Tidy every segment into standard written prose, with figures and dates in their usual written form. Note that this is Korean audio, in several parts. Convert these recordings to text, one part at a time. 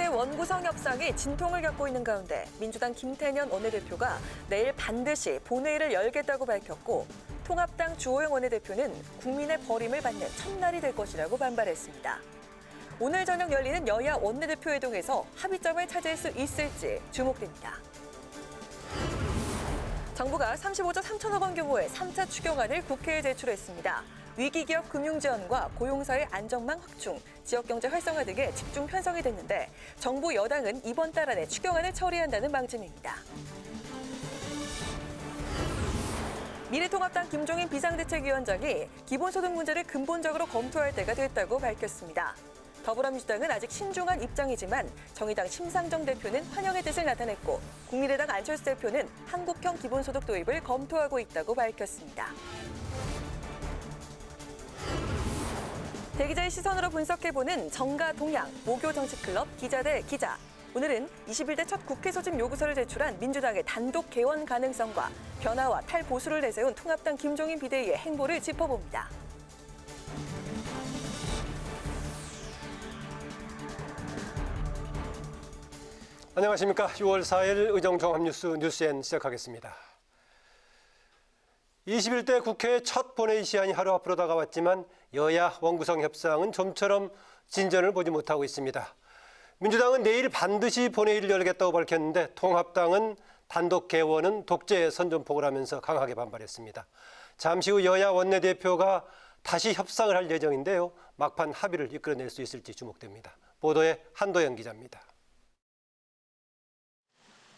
국회 원구성 협상이 진통을 겪고 있는 가운데 민주당 김태년 원내대표가 내일 반드시 본회의를 열겠다고 밝혔고 통합당 주호영 원내대표는 국민의 버림을 받는 첫날이 될 것이라고 반발했습니다. 오늘 저녁 열리는 여야 원내대표 회동에서 합의점을 찾을 수 있을지 주목됩니다. 정부가 35조 3천억 원 규모의 3차 추경안을 국회에 제출했습니다. 위기기업 금융지원과 고용사회 안정망 확충, 지역경제 활성화 등에 집중 편성이 됐는데 정부 여당은 이번 달 안에 추경안을 처리한다는 방침입니다. 미래통합당 김종인 비상대책위원장이 기본소득 문제를 근본적으로 검토할 때가 됐다고 밝혔습니다. 더불어민주당은 아직 신중한 입장이지만 정의당 심상정 대표는 환영의 뜻을 나타냈고 국민의당 안철수 대표는 한국형 기본소득 도입을 검토하고 있다고 밝혔습니다. 대기자의 시선으로 분석해보는 정가 동향, 모교 정치클럽 기자 대 기자. 오늘은 21대 첫 국회 소집 요구서를 제출한 민주당의 단독 개원 가능성과 변화와 탈보수를 내세운 통합당 김종인 비대위의 행보를 짚어봅니다. 안녕하십니까. 6월 4일 의정종합뉴스 뉴스엔 시작하겠습니다. 21대 국회 첫 본회의 시한이 하루 앞으로 다가왔지만 여야 원구성 협상은 좀처럼 진전을 보지 못하고 있습니다. 민주당은 내일 반드시 본회의를 열겠다고 밝혔는데 통합당은 단독 개원은 독재의 선전포고를 하면서 강하게 반발했습니다. 잠시 후 여야 원내대표가 다시 협상을 할 예정인데요. 막판 합의를 이끌어낼 수 있을지 주목됩니다. 보도에 한도연 기자입니다.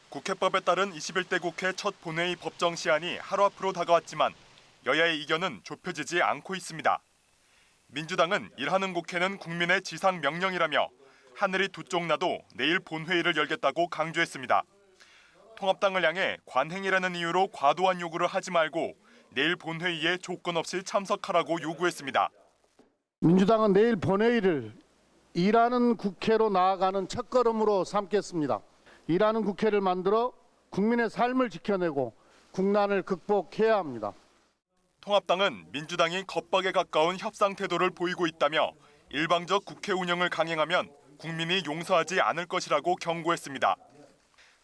국회법에 따른 21대 국회 첫 본회의 법정 시한이 하루 앞으로 다가왔지만 여야의 이견은 좁혀지지 않고 있습니다. 민주당은 일하는 국회는 국민의 지상 명령이라며 하늘이 두 쪽 나도 내일 본회의를 열겠다고 강조했습니다. 통합당을 향해 관행이라는 이유로 과도한 요구를 하지 말고 내일 본회의에 조건 없이 참석하라고 요구했습니다. 민주당은 내일 본회의를 일하는 국회로 나아가는 첫걸음으로 삼겠습니다. 일하는 국회를 만들어 국민의 삶을 지켜내고 국난을 극복해야 합니다. 통합당은 민주당이 겁박에 가까운 협상 태도를 보이고 있다며 일방적 국회 운영을 강행하면 국민이 용서하지 않을 것이라고 경고했습니다.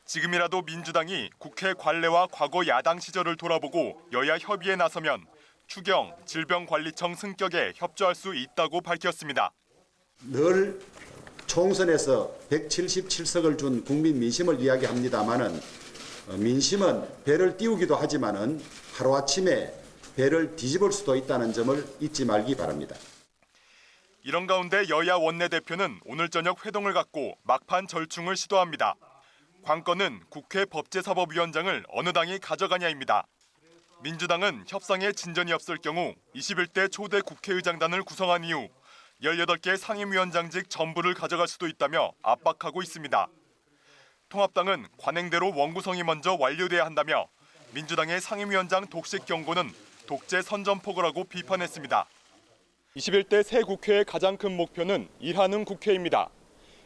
지금이라도 민주당이 국회 관례와 과거 야당 시절을 돌아보고 여야 협의에 나서면 추경, 질병관리청 승격에 협조할 수 있다고 밝혔습니다. 늘 총선에서 177석을 준 국민 민심을 이야기합니다마는 민심은 배를 띄우기도 하지만은 하루아침에 배를 뒤집을 수도 있다는 점을 잊지 말기 바랍니다. 이런 가운데 여야 원내대표는 오늘 저녁 회동을 갖고 막판 절충을 시도합니다. 관건은 국회 법제사법위원장을 어느 당이 가져가냐입니다. 민주당은 협상에 진전이 없을 경우 21대 초대 국회의장단을 구성한 이후 18개 상임위원장직 전부를 가져갈 수도 있다며 압박하고 있습니다. 통합당은 관행대로 원구성이 먼저 완료돼야 한다며 민주당의 상임위원장 독식 경고는 독재 선전포고라고 비판했습니다. 21대 새 국회의 가장 큰 목표는 일하는 국회입니다.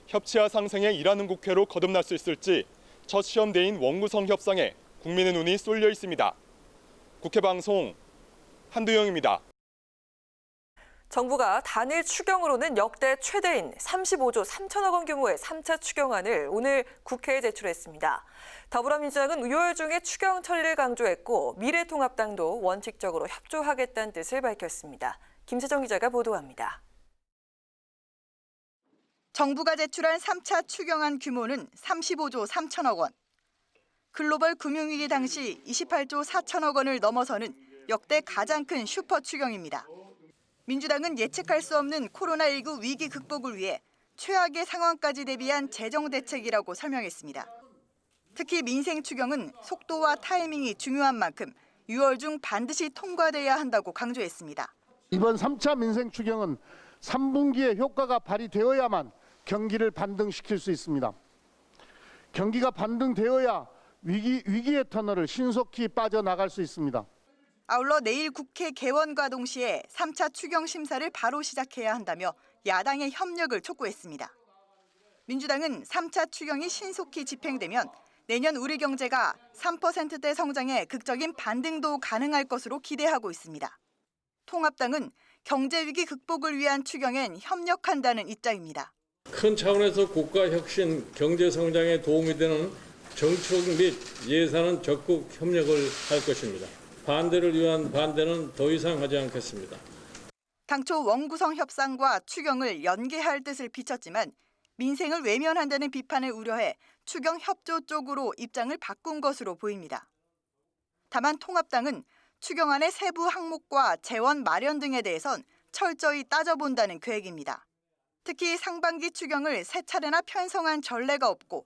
협치와 상생의 일하는 국회로 거듭날 수 있을지 첫 시험대인 원구성 협상에 국민의 눈이 쏠려 있습니다. 국회방송 한두영입니다. 정부가 단일 추경으로는 역대 최대인 35조 3천억 원 규모의 3차 추경안을 오늘 국회에 제출했습니다. 더불어민주당은 6월 중에 추경 처리를 강조했고 미래통합당도 원칙적으로 협조하겠다는 뜻을 밝혔습니다. 김세정 기자가 보도합니다. 정부가 제출한 3차 추경안 규모는 35조 3천억 원. 글로벌 금융위기 당시 28조 4천억 원을 넘어서는 역대 가장 큰 슈퍼 추경입니다. 민주당은 예측할 수 없는 코로나19 위기 극복을 위해 최악의 상황까지 대비한 재정 대책이라고 설명했습니다. 특히 민생 추경은 속도와 타이밍이 중요한 만큼 6월 중 반드시 통과돼야 한다고 강조했습니다. 이번 3차 민생 추경은 3분기에 효과가 발휘되어야만 경기를 반등시킬 수 있습니다. 경기가 반등되어야 위기의 터널을 신속히 빠져나갈 수 있습니다. 아울러 내일 국회 개원과 동시에 3차 추경 심사를 바로 시작해야 한다며 야당의 협력을 촉구했습니다. 민주당은 3차 추경이 신속히 집행되면 내년 우리 경제가 3%대 성장에 극적인 반등도 가능할 것으로 기대하고 있습니다. 통합당은 경제 위기 극복을 위한 추경엔 협력한다는 입장입니다. 큰 차원에서 국가 혁신, 경제 성장에 도움이 되는 정책 및 예산은 적극 협력을 할 것입니다. 반대를 위한 반대는 더 이상 하지 않겠습니다. 당초 원구성 협상과 추경을 연계할 뜻을 비췄지만 민생을 외면한다는 비판을 우려해 추경 협조 쪽으로 입장을 바꾼 것으로 보입니다. 다만 통합당은 추경안의 세부 항목과 재원 마련 등에 대해선 철저히 따져본다는 계획입니다. 특히 상반기 추경을 세 차례나 편성한 전례가 없고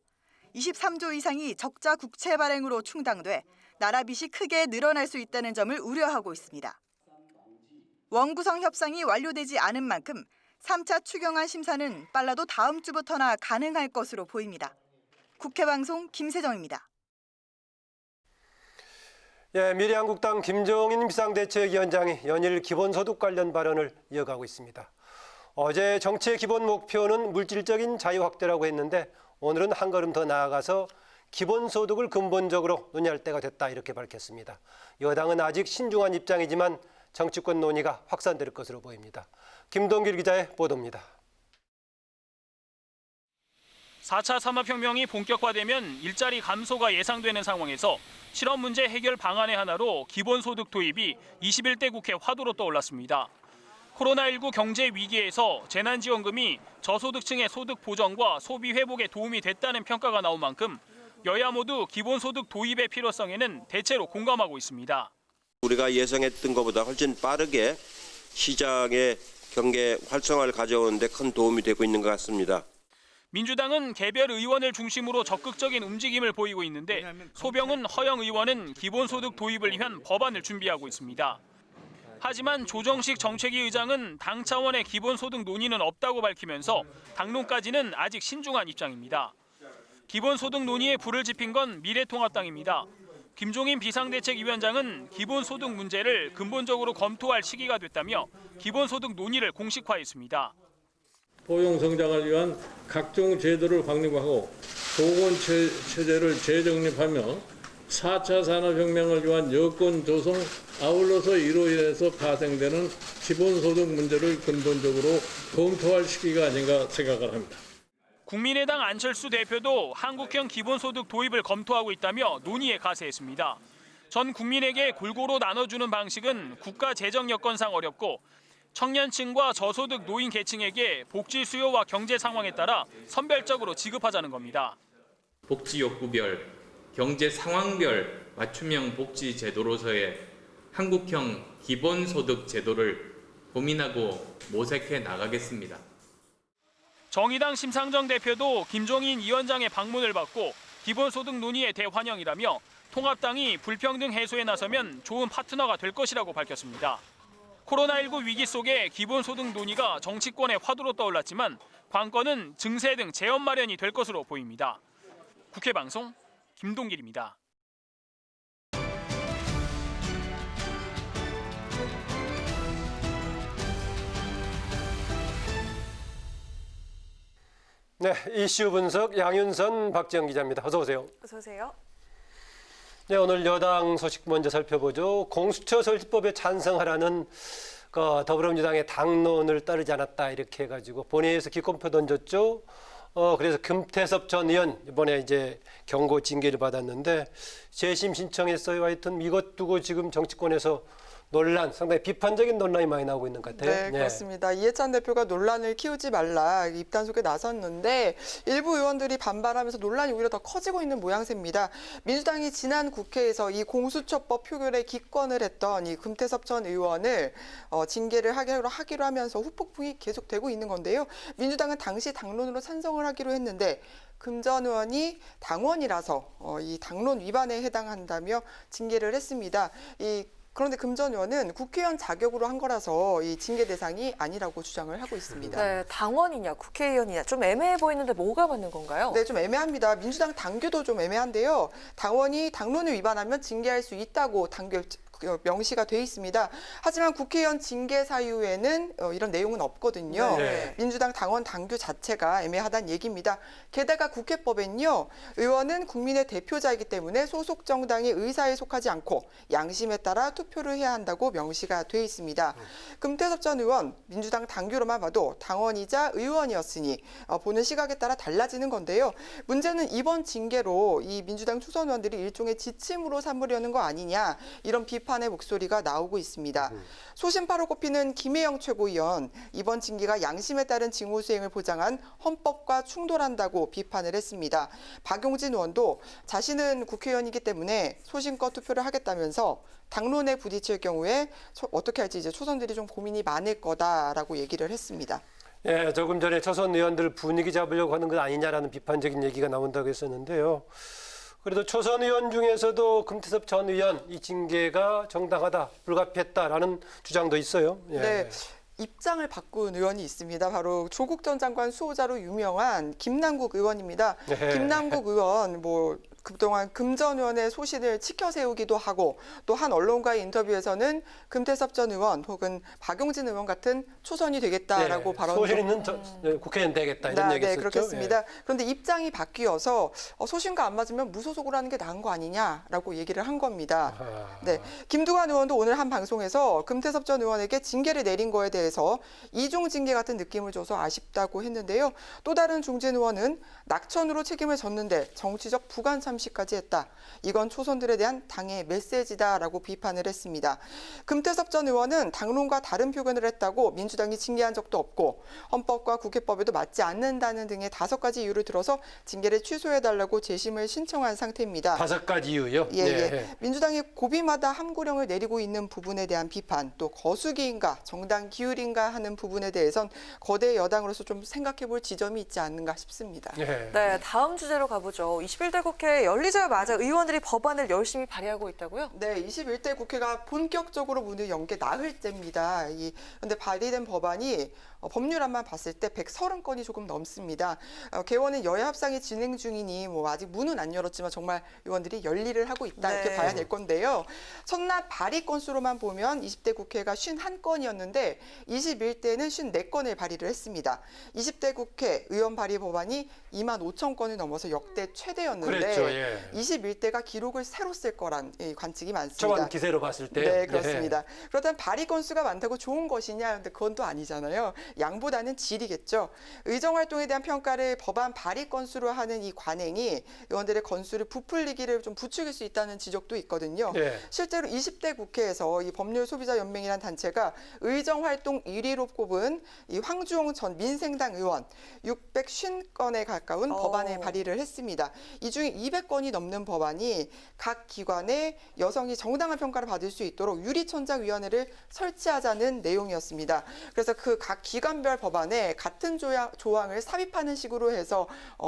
23조 이상이 적자 국채 발행으로 충당돼 나라 빚이 크게 늘어날 수 있다는 점을 우려하고 있습니다. 원구성 협상이 완료되지 않은 만큼 3차 추경안 심사는 빨라도 다음 주부터나 가능할 것으로 보입니다. 국회방송 김세정입니다. 미래한국당 김종인 비상대책위원장이 연일 기본소득 관련 발언을 이어가고 있습니다. 어제 정치의 기본 목표는 물질적인 자유 확대라고 했는데 오늘은 한 걸음 더 나아가서 기본소득을 근본적으로 논의할 때가 됐다 이렇게 밝혔습니다. 여당은 아직 신중한 입장이지만 정치권 논의가 확산될 것으로 보입니다. 김동길 기자의 보도입니다. 4차 산업혁명이 본격화되면 일자리 감소가 예상되는 상황에서 실업 문제 해결 방안의 하나로 기본소득 도입이 21대 국회 화두로 떠올랐습니다. 코로나19 경제 위기에서 재난지원금이 저소득층의 소득 보정과 소비 회복에 도움이 됐다는 평가가 나온 만큼 여야 모두 기본소득 도입의 필요성에는 대체로 공감하고 있습니다. 우리가 예상했던 것보다 훨씬 빠르게 시장의 경제 활성화를 가져오는 데 큰 도움이 되고 있는 것 같습니다. 민주당은 개별 의원을 중심으로 적극적인 움직임을 보이고 있는데 소병훈, 허영 의원은 기본소득 도입을 위한 법안을 준비하고 있습니다. 하지만 조정식 정책위 의장은 당 차원의 기본소득 논의는 없다고 밝히면서 당론까지는 아직 신중한 입장입니다. 기본소득 논의에 불을 지핀 건 미래통합당입니다. 김종인 비상대책위원장은 기본소득 문제를 근본적으로 검토할 시기가 됐다며 기본소득 논의를 공식화했습니다. 포용 성장을 위한 각종 제도를 확립하고 보건체제를 재정립하며 4차 산업혁명을 위한 여건 조성, 아울러서 이로 인해서 파생되는 기본소득 문제를 근본적으로 검토할 시기가 아닌가 생각을 합니다. 국민의당 안철수 대표도 한국형 기본소득 도입을 검토하고 있다며 논의에 가세했습니다. 전 국민에게 골고루 나눠주는 방식은 국가 재정 여건상 어렵고 청년층과 저소득 노인 계층에게 복지 수요와 경제 상황에 따라 선별적으로 지급하자는 겁니다. 복지 욕구별, 경제 상황별 맞춤형 복지 제도로서의 한국형 기본소득 제도를 고민하고 모색해 나가겠습니다. 정의당 심상정 대표도 김종인 위원장의 방문을 받고 기본소득 논의에 대환영이라며 통합당이 불평등 해소에 나서면 좋은 파트너가 될 것이라고 밝혔습니다. 코로나19 위기 속에 기본소득 논의가 정치권의 화두로 떠올랐지만 관건은 증세 등 재원 마련이 될 것으로 보입니다. 국회방송 김동길입니다. 네, 이슈 분석 양윤선, 박지영 기자입니다. 어서 오세요. 어서 오세요. 네, 오늘 여당 소식 먼저 살펴보죠. 공수처 설치법에 찬성하라는 더불어민주당의 당론을 따르지 않았다 이렇게 해가지고 본회의에서 기권표 던졌죠. 그래서 금태섭 전 의원 이번에 이제 경고 징계를 받았는데 재심 신청했어요. 하여튼 이것 두고 지금 정치권에서 논란, 상당히 비판적인 논란이 많이 나오고 있는 것 같아요. 네, 그렇습니다. 이해찬 대표가 논란을 키우지 말라 입단속에 나섰는데 일부 의원들이 반발하면서 논란이 오히려 더 커지고 있는 모양새입니다. 민주당이 지난 국회에서 이 공수처법 표결에 기권을 했던 이 금태섭 전 의원을 징계를 하기로 하면서 후폭풍이 계속되고 있는 건데요. 민주당은 당시 당론으로 찬성을 하기로 했는데 금 전 의원이 당원이라서 이 당론 위반에 해당한다며 징계를 했습니다. 그런데 금 전 의원은 국회의원 자격으로 한 거라서 이 징계 대상이 아니라고 주장을 하고 있습니다. 네, 당원이냐 국회의원이냐 좀 애매해 보이는데 뭐가 맞는 건가요? 네, 좀 애매합니다. 민주당 당규도 좀 애매한데요. 당원이 당론을 위반하면 징계할 수 있다고 명시가 돼 있습니다. 하지만 국회의원 징계 사유에는 이런 내용은 없거든요. 네. 민주당 당원 당규 자체가 애매하다는 얘기입니다. 게다가 국회법엔요, 의원은 국민의 대표자이기 때문에 소속 정당의 의사에 속하지 않고 양심에 따라 투표를 해야 한다고 명시가 돼 있습니다. 금태섭 전 의원, 민주당 당규로만 봐도 당원이자 의원이었으니 보는 시각에 따라 달라지는 건데요. 문제는 이번 징계로 이 민주당 초선 의원들이 일종의 지침으로 삼으려는 거 아니냐, 이런 비판의 목소리가 나오고 있습니다. 소신파로 꼽히는 김혜영 최고위원, 이번 징계가 양심에 따른 직무 수행을 보장한 헌법과 충돌한다고 비판을 했습니다. 박용진 의원도 자신은 국회의원이기 때문에 소신껏 투표를 하겠다면서 당론에 부딪힐 경우에 어떻게 할지 이제 초선들이 좀 고민이 많을 거다라고 얘기를 했습니다. 예, 조금 전에 초선 의원들 분위기 잡으려고 하는 것 아니냐라는 비판적인 얘기가 나온다고 했었는데요. 그래도 초선 의원 중에서도 금태섭 전 의원 이 징계가 정당하다, 불가피했다라는 주장도 있어요. 예. 네. 입장을 바꾼 의원이 있습니다. 바로 조국 전 장관 수호자로 유명한 김남국 의원입니다. 네. 김남국 의원 그동안 금 전 의원의 소신을 치켜 세우기도 하고, 또 한 언론과의 인터뷰에서는 금태섭 전 의원 혹은 박용진 의원 같은 초선이 되겠다라고 발언을 소신 있는 국회의원 되겠다 이런 얘기했었죠. 네, 그렇겠습니다. 그런데 입장이 바뀌어서 소신과 안 맞으면 무소속으로 하는 게 나은 거 아니냐라고 얘기를 한 겁니다. 네, 김두관 의원도 오늘 한 방송에서 금태섭 전 의원에게 징계를 내린 거에 대해서 이중 징계 같은 느낌을 줘서 아쉽다고 했는데요. 또 다른 중진 의원은 낙천으로 책임을 졌는데 정치적 부관 참시까지 했다. 이건 초선들에 대한 당의 메시지다라고 비판을 했습니다. 금태섭 전 의원은 당론과 다른 표현을 했다고 민주당이 징계한 적도 없고 헌법과 국회법에도 맞지 않는다는 등의 5가지 이유를 들어서 징계를 취소해달라고 재심을 신청한 상태입니다. 5가지 이유요? 예. 민주당이 고비마다 함구령을 내리고 있는 부분에 대한 비판, 또 거수기인가 정당 기울인가 하는 부분에 대해선 거대 여당으로서 좀 생각해볼 지점이 있지 않는가 싶습니다. 네, 다음 주제로 가보죠. 21대 국회 열리자마자 의원들이 법안을 열심히 발의하고 있다고요? 네, 21대 국회가 본격적으로 문을 연 게 나흘째입니다. 그런데 발의된 법안이 법률안만 봤을 때 130건이 조금 넘습니다. 개원은 여야 협상이 진행 중이니 아직 문은 안 열었지만 정말 의원들이 열일을 하고 있다 이렇게 봐야 될 건데요. 첫날 발의 건수로만 보면 20대 국회가 51건이었는데 21대는 54건을 발의를 했습니다. 20대 국회 의원 발의 법안이 25,000건을 넘어서 역대 최대였는데 그랬죠, 예. 21대가 기록을 새로 쓸 거란 관측이 많습니다. 초반 기세로 봤을 때. 네, 그렇습니다. 그렇다면 발의 건수가 많다고 좋은 것이냐? 근데 그건 또 아니잖아요. 양보다는 질이겠죠. 의정활동에 대한 평가를 법안 발의 건수로 하는 이 관행이 의원들의 건수를 부풀리기를 좀 부추길 수 있다는 지적도 있거든요. 실제로 20대 국회에서 이 법률소비자연맹이라는 단체가 의정활동 1위로 꼽은 이 황주홍 전 민생당 의원 650건에 가까운 법안을 발의를 했습니다. 이 중에 200건이 넘는 법안이 각 기관에 여성이 정당한 평가를 받을 수 있도록 유리천장위원회를 설치하자는 내용이었습니다. 그래서 그 각 기관별 법안에 같은 조항을 삽입하는 식으로 해서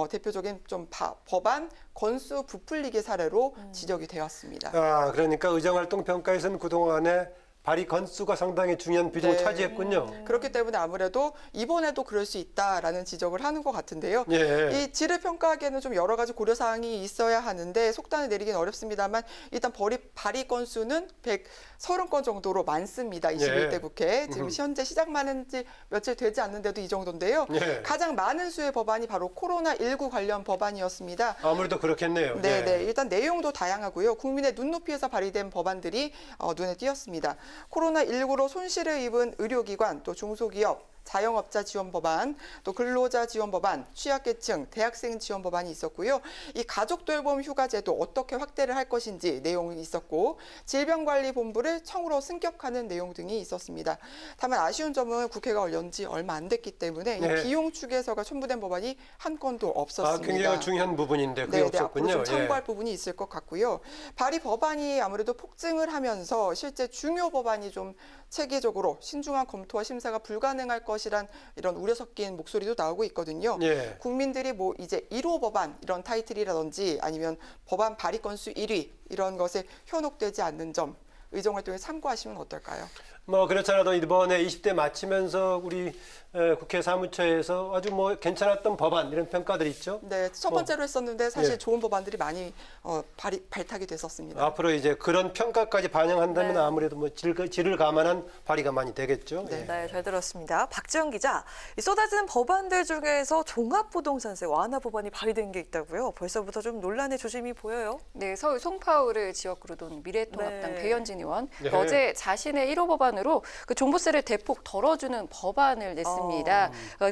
대표적인 좀 법안 건수 부풀리기 사례로 지적이 되었습니다. 그러니까 의정활동 평가에서는 그동안에 발의 건수가 상당히 중요한 비중을 차지했군요. 그렇기 때문에 아무래도 이번에도 그럴 수 있다라는 지적을 하는 것 같은데요. 이 질을 평가하기에는 좀 여러 가지 고려사항이 있어야 하는데 속단을 내리기는 어렵습니다만 일단 발의 건수는 130건 정도로 많습니다. 21대 국회. 지금 현재 시작만 지 며칠 되지 않는데도 이 정도인데요. 가장 많은 수의 법안이 바로 코로나19 관련 법안이었습니다. 아무래도 그렇겠네요. 네. 일단 내용도 다양하고요. 국민의 눈높이에서 발의된 법안들이 눈에 띄었습니다. 코로나19로 손실을 입은 의료기관, 또 중소기업, 자영업자 지원 법안, 또 근로자 지원 법안, 취약계층, 대학생 지원 법안이 있었고요. 이 가족돌봄 휴가제도 어떻게 확대를 할 것인지 내용이 있었고, 질병관리본부를 청으로 승격하는 내용 등이 있었습니다. 다만 아쉬운 점은 국회가 연 지 얼마 안 됐기 때문에 이 비용 축에서가 첨부된 법안이 한 건도 없었습니다. 굉장히 중요한 부분인데 그게 없었군요. 앞으로 좀 참고할 부분이 있을 것 같고요. 발의 법안이 아무래도 폭증을 하면서 실제 중요 법안이 좀 체계적으로 신중한 검토와 심사가 불가능할 것이란 이런 우려 섞인 목소리도 나오고 있거든요. 국민들이 이제 1호 법안 이런 타이틀이라든지 아니면 법안 발의 건수 1위 이런 것에 현혹되지 않는 점 의정활동에 참고하시면 어떨까요? 뭐 그렇잖아도 이번에 20대 마치면서 우리 국회 사무처에서 아주 뭐 괜찮았던 법안 이런 평가들 있죠. 네, 첫 번째로 했었는데 사실 예. 좋은 법안들이 많이 발탁이 됐었습니다. 앞으로 이제 그런 평가까지 반영한다면 네. 아무래도 뭐 질을 감안한 발의가 많이 되겠죠. 예. 네, 잘 들었습니다. 박지영 기자, 이 쏟아지는 법안들 중에서 종합부동산세 완화 법안이 발의된 게 있다고요? 벌써부터 좀 논란의 조짐이 보여요. 네, 서울 송파울을 지역구로 둔 미래통합당 네. 배현진 의원 네. 어제 자신의 1호 법안으로 그 종부세를 대폭 덜어주는 법안을 냈습니다.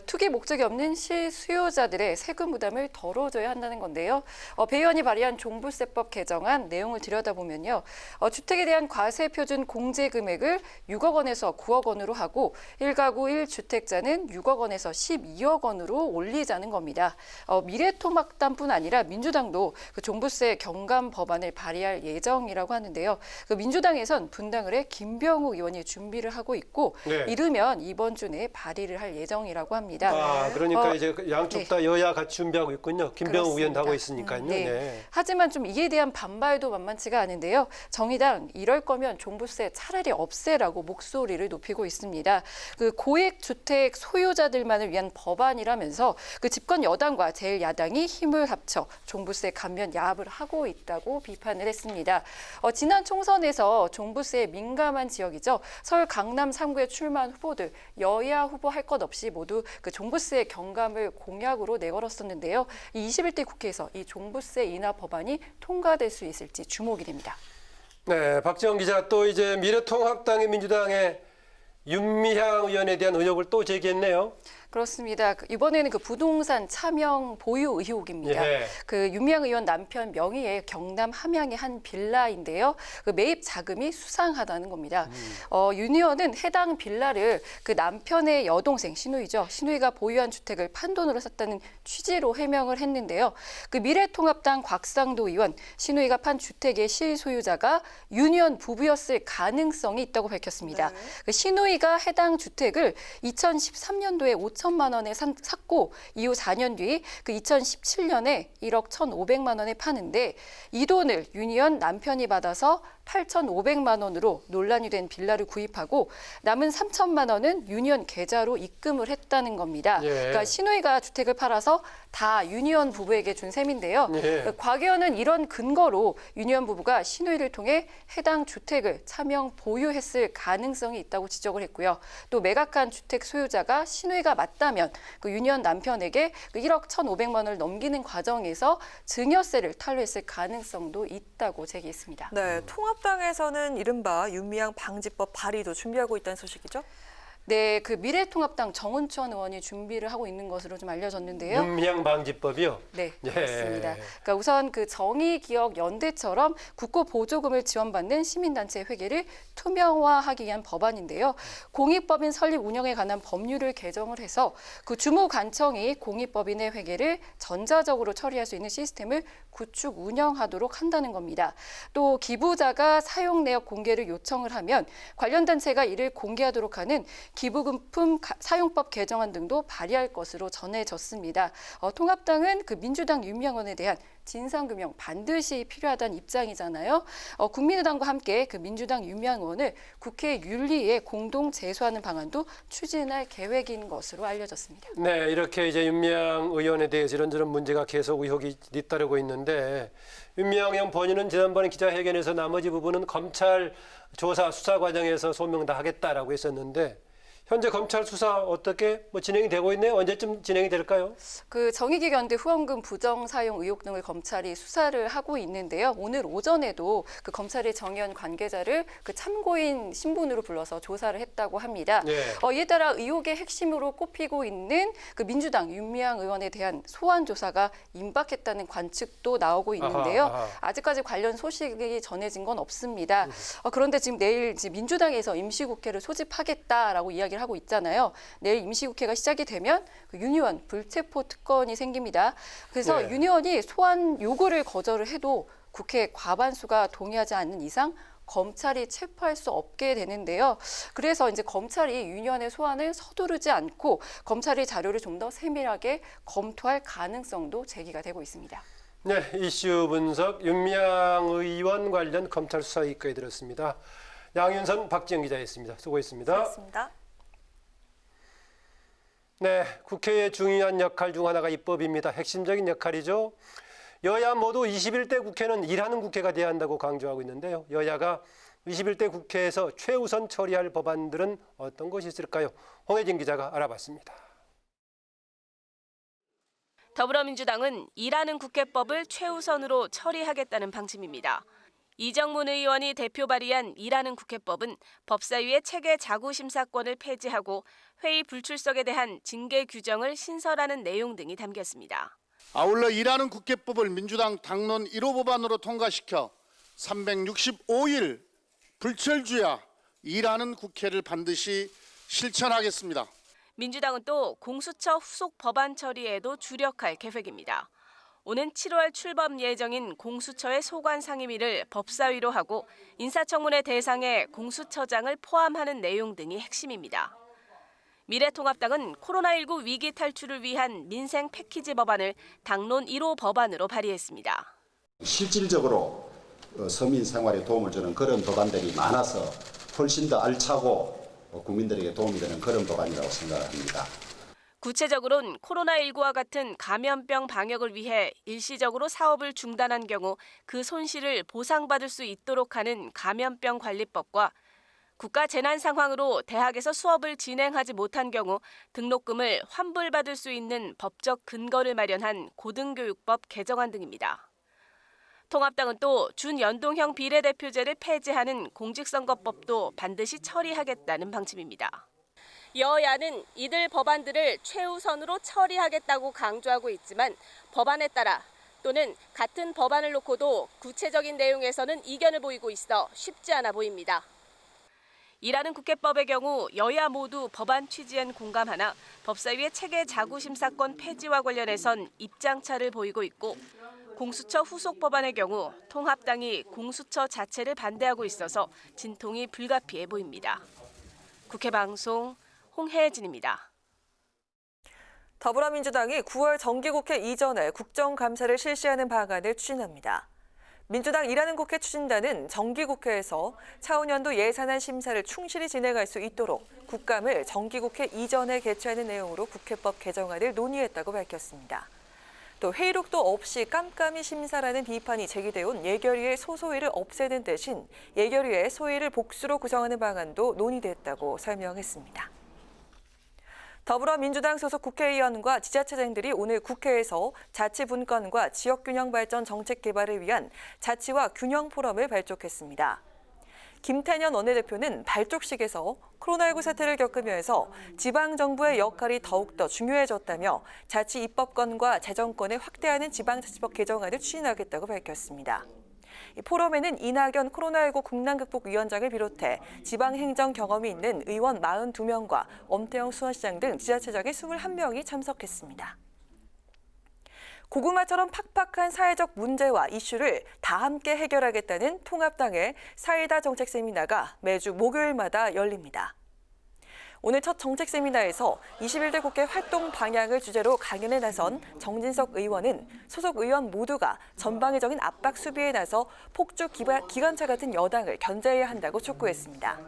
투기 목적이 없는 실수요자들의 세금 부담을 덜어줘야 한다는 건데요. 배 의원이 발의한 종부세법 개정안 내용을 들여다보면요. 주택에 대한 과세 표준 공제 금액을 6억 원에서 9억 원으로 하고 1가구 1주택자는 6억 원에서 12억 원으로 올리자는 겁니다. 미래통합당뿐 아니라 민주당도 그 종부세 경감 법안을 발의할 예정이라고 하는데요. 그 민주당에선 분당을 해 김병욱 의원이 준비를 하고 있고 네. 이르면 이번 주 내에 발의를 할 예정이라고 합니다. 아, 그러니까 이제 양쪽 다 여야 같이 준비하고 있군요. 김병욱 의원도 하고 있으니까요. 네. 네. 하지만 좀 이에 대한 반발도 만만치가 않은데요. 정의당 이럴 거면 종부세 차라리 없애라고 목소리를 높이고 있습니다. 그 고액 주택 소유자들만을 위한 법안이라면서 그 집권 여당과 제1야당이 힘을 합쳐 종부세 감면 야합을 하고 있다고 비판을 했습니다. 지난 총선에서 종부세에 민감한 지역이죠. 서울 강남 3구에 출마한 후보들 여야 후보 할 것 없이 모두 그 종부세 경감을 공약으로 내걸었었는데요. 이 21대 국회에서 이 종부세 인하 법안이 통과될 수 있을지 주목이 됩니다. 네, 박지영 기자 또 이제 미래통합당의 민주당의 윤미향 의원에 대한 의혹을 또 제기했네요. 그렇습니다. 이번에는 그 부동산 차명 보유 의혹입니다. 예. 그 윤미향 의원 남편 명의의 경남 함양의 한 빌라인데요. 그 매입 자금이 수상하다는 겁니다. 윤 의원은 해당 빌라를 그 남편의 여동생 신우이죠. 신우이가 보유한 주택을 판돈으로 샀다는 취지로 해명을 했는데요. 그 미래통합당 곽상도 의원, 신우이가 판 주택의 실소유자가 윤 의원 부부였을 가능성이 있다고 밝혔습니다. 네. 그 신우이가 해당 주택을 2013년도에 5천만 원에 샀고 이후 4년 뒤 그 2017년에 1억 1,500만 원에 파는데 이 돈을 윤 의원 남편이 받아서 8,500만 원으로 논란이 된 빌라를 구입하고 남은 3천만 원은 윤 의원 계좌로 입금을 했다는 겁니다. 예. 그러니까 신우이가 주택을 팔아서 다 윤 의원 부부에게 준 셈인데요. 예. 곽 의원은 이런 근거로 윤 의원 부부가 신우이를 통해 해당 주택을 차명 보유했을 가능성이 있다고 지적을 했고요. 또 매각한 주택 소유자가 신우이가 맞다면 그 윤 의원 남편에게 그 1억 1,500만 원을 넘기는 과정에서 증여세를 탈루했을 가능성도 있다고 제기했습니다. 네, 통합당에서는 이른바 윤미향 방지법 발의도 준비하고 있다는 소식이죠? 네, 그 미래통합당 정은천 의원이 준비를 하고 있는 것으로 좀 알려졌는데요. 윤미향 방지법이요? 네, 예. 그렇습니다. 그러니까 우선 그 정의기억연대처럼 국고 보조금을 지원받는 시민단체 회계를 투명화하기 위한 법안인데요. 공익법인 설립 운영에 관한 법률을 개정을 해서 그 주무관청이 공익법인의 회계를 전자적으로 처리할 수 있는 시스템을 구축 운영하도록 한다는 겁니다. 또 기부자가 사용 내역 공개를 요청을 하면 관련 단체가 이를 공개하도록 하는 기부금품 사용법 개정안 등도 발의할 것으로 전해졌습니다. 통합당은 그 민주당 윤미향 의원에 대한 진상규명 반드시 필요하다는 입장이잖아요. 국민의당과 함께 그 민주당 윤미향 의원을 국회 윤리위에 공동 제소하는 방안도 추진할 계획인 것으로 알려졌습니다. 네, 이렇게 이제 윤미향 의원에 대해서 이런저런 문제가 계속 의혹이 잇따르고 있는데 윤미향 의원 본인은 지난번에 기자회견에서 나머지 부분은 검찰 조사 수사 과정에서 소명 다 하겠다라고 했었는데 현재 검찰 수사 어떻게 진행이 되고 있네요. 언제쯤 진행이 될까요? 그 정의기관대 후원금 부정 사용 의혹 등을 검찰이 수사를 하고 있는데요. 오늘 오전에도 그 검찰이 정의원 관계자를 그 참고인 신분으로 불러서 조사를 했다고 합니다. 네. 이에 따라 의혹의 핵심으로 꼽히고 있는 그 민주당 윤미향 의원에 대한 소환 조사가 임박했다는 관측도 나오고 있는데요. 아하. 아직까지 관련 소식이 전해진 건 없습니다. 그런데 지금 내일 민주당에서 임시국회를 소집하겠다라고 이야기를 하고 있잖아요. 내일 임시국회가 시작이 되면 그 윤 의원 불체포 특권이 생깁니다. 그래서 네. 윤 의원이 소환 요구를 거절을 해도 국회 과반수가 동의하지 않는 이상 검찰이 체포할 수 없게 되는데요. 그래서 이제 검찰이 윤 의원의 소환을 서두르지 않고 검찰이 자료를 좀 더 세밀하게 검토할 가능성도 제기가 되고 있습니다. 네, 이슈 분석 윤미향 의원 관련 검찰 수사 이끌어 들었습니다. 양윤선, 박지영 기자였습니다. 수고했습니다. 고맙습니다. 네, 국회의 중요한 역할 중 하나가 입법입니다. 핵심적인 역할이죠. 여야 모두 21대 국회는 일하는 국회가 돼야 한다고 강조하고 있는데요. 여야가 21대 국회에서 최우선 처리할 법안들은 어떤 것이 있을까요? 홍혜진 기자가 알아봤습니다. 더불어민주당은 일하는 국회법을 최우선으로 처리하겠다는 방침입니다. 이정문 의원이 대표 발의한 일하는 국회법은 법사위의 체계 자구 심사권을 폐지하고 회의 불출석에 대한 징계 규정을 신설하는 내용 등이 담겼습니다. 아울러 일하는 국회법을 민주당 당론 1호 법안으로 통과시켜 365일 불철주야 일하는 국회를 반드시 실천하겠습니다. 민주당은 또 공수처 후속 법안 처리에도 주력할 계획입니다. 오는 7월 출범 예정인 공수처의 소관 상임위를 법사위로 하고 인사청문회 대상에 공수처장을 포함하는 내용 등이 핵심입니다. 미래통합당은 코로나19 위기 탈출을 위한 민생 패키지 법안을 당론 1호 법안으로 발의했습니다. 실질적으로 서민 생활에 도움을 주는 그런 법안들이 많아서 훨씬 더 알차고 국민들에게 도움이 되는 그런 법안이라고 생각합니다. 구체적으로는 코로나19와 같은 감염병 방역을 위해 일시적으로 사업을 중단한 경우 그 손실을 보상받을 수 있도록 하는 감염병 관리법과 국가 재난 상황으로 대학에서 수업을 진행하지 못한 경우 등록금을 환불받을 수 있는 법적 근거를 마련한 고등교육법 개정안 등입니다. 통합당은 또 준연동형 비례대표제를 폐지하는 공직선거법도 반드시 처리하겠다는 방침입니다. 여야는 이들 법안들을 최우선으로 처리하겠다고 강조하고 있지만 법안에 따라 또는 같은 법안을 놓고도 구체적인 내용에서는 이견을 보이고 있어 쉽지 않아 보입니다. 일하는 국회법의 경우 여야 모두 법안 취지엔 공감하나 법사위의 체계 자구 심사권 폐지와 관련해선 입장차를 보이고 있고 공수처 후속 법안의 경우 통합당이 공수처 자체를 반대하고 있어서 진통이 불가피해 보입니다. 국회 방송 홍혜진입니다. 더불어민주당이 9월 정기국회 이전에 국정감사를 실시하는 방안을 추진합니다. 민주당 일하는 국회 추진단은 정기국회에서 차후년도 예산안 심사를 충실히 진행할 수 있도록 국감을 정기국회 이전에 개최하는 내용으로 국회법 개정안을 논의했다고 밝혔습니다. 또 회의록도 없이 깜깜이 심사라는 비판이 제기돼 온 예결위의 소소위를 없애는 대신 예결위의 소위를 복수로 구성하는 방안도 논의됐다고 설명했습니다. 더불어민주당 소속 국회의원과 지자체장들이 오늘 국회에서 자치 분권과 지역균형 발전 정책 개발을 위한 자치와 균형 포럼을 발족했습니다. 김태년 원내대표는 발족식에서 코로나19 사태를 겪으면서 지방정부의 역할이 더욱더 중요해졌다며 자치 입법권과 재정권을 확대하는 지방자치법 개정안을 추진하겠다고 밝혔습니다. 이 포럼에는 이낙연 코로나19 국난극복위원장을 비롯해 지방행정 경험이 있는 의원 42명과 엄태영 수원시장 등 지자체장의 21명이 참석했습니다. 고구마처럼 팍팍한 사회적 문제와 이슈를 다 함께 해결하겠다는 통합당의 사이다 정책 세미나가 매주 목요일마다 열립니다. 오늘 첫 정책 세미나에서 21대 국회 활동 방향을 주제로 강연에 나선 정진석 의원은 소속 의원 모두가 전방위적인 압박 수비에 나서 폭주 기관차 같은 여당을 견제해야 한다고 촉구했습니다.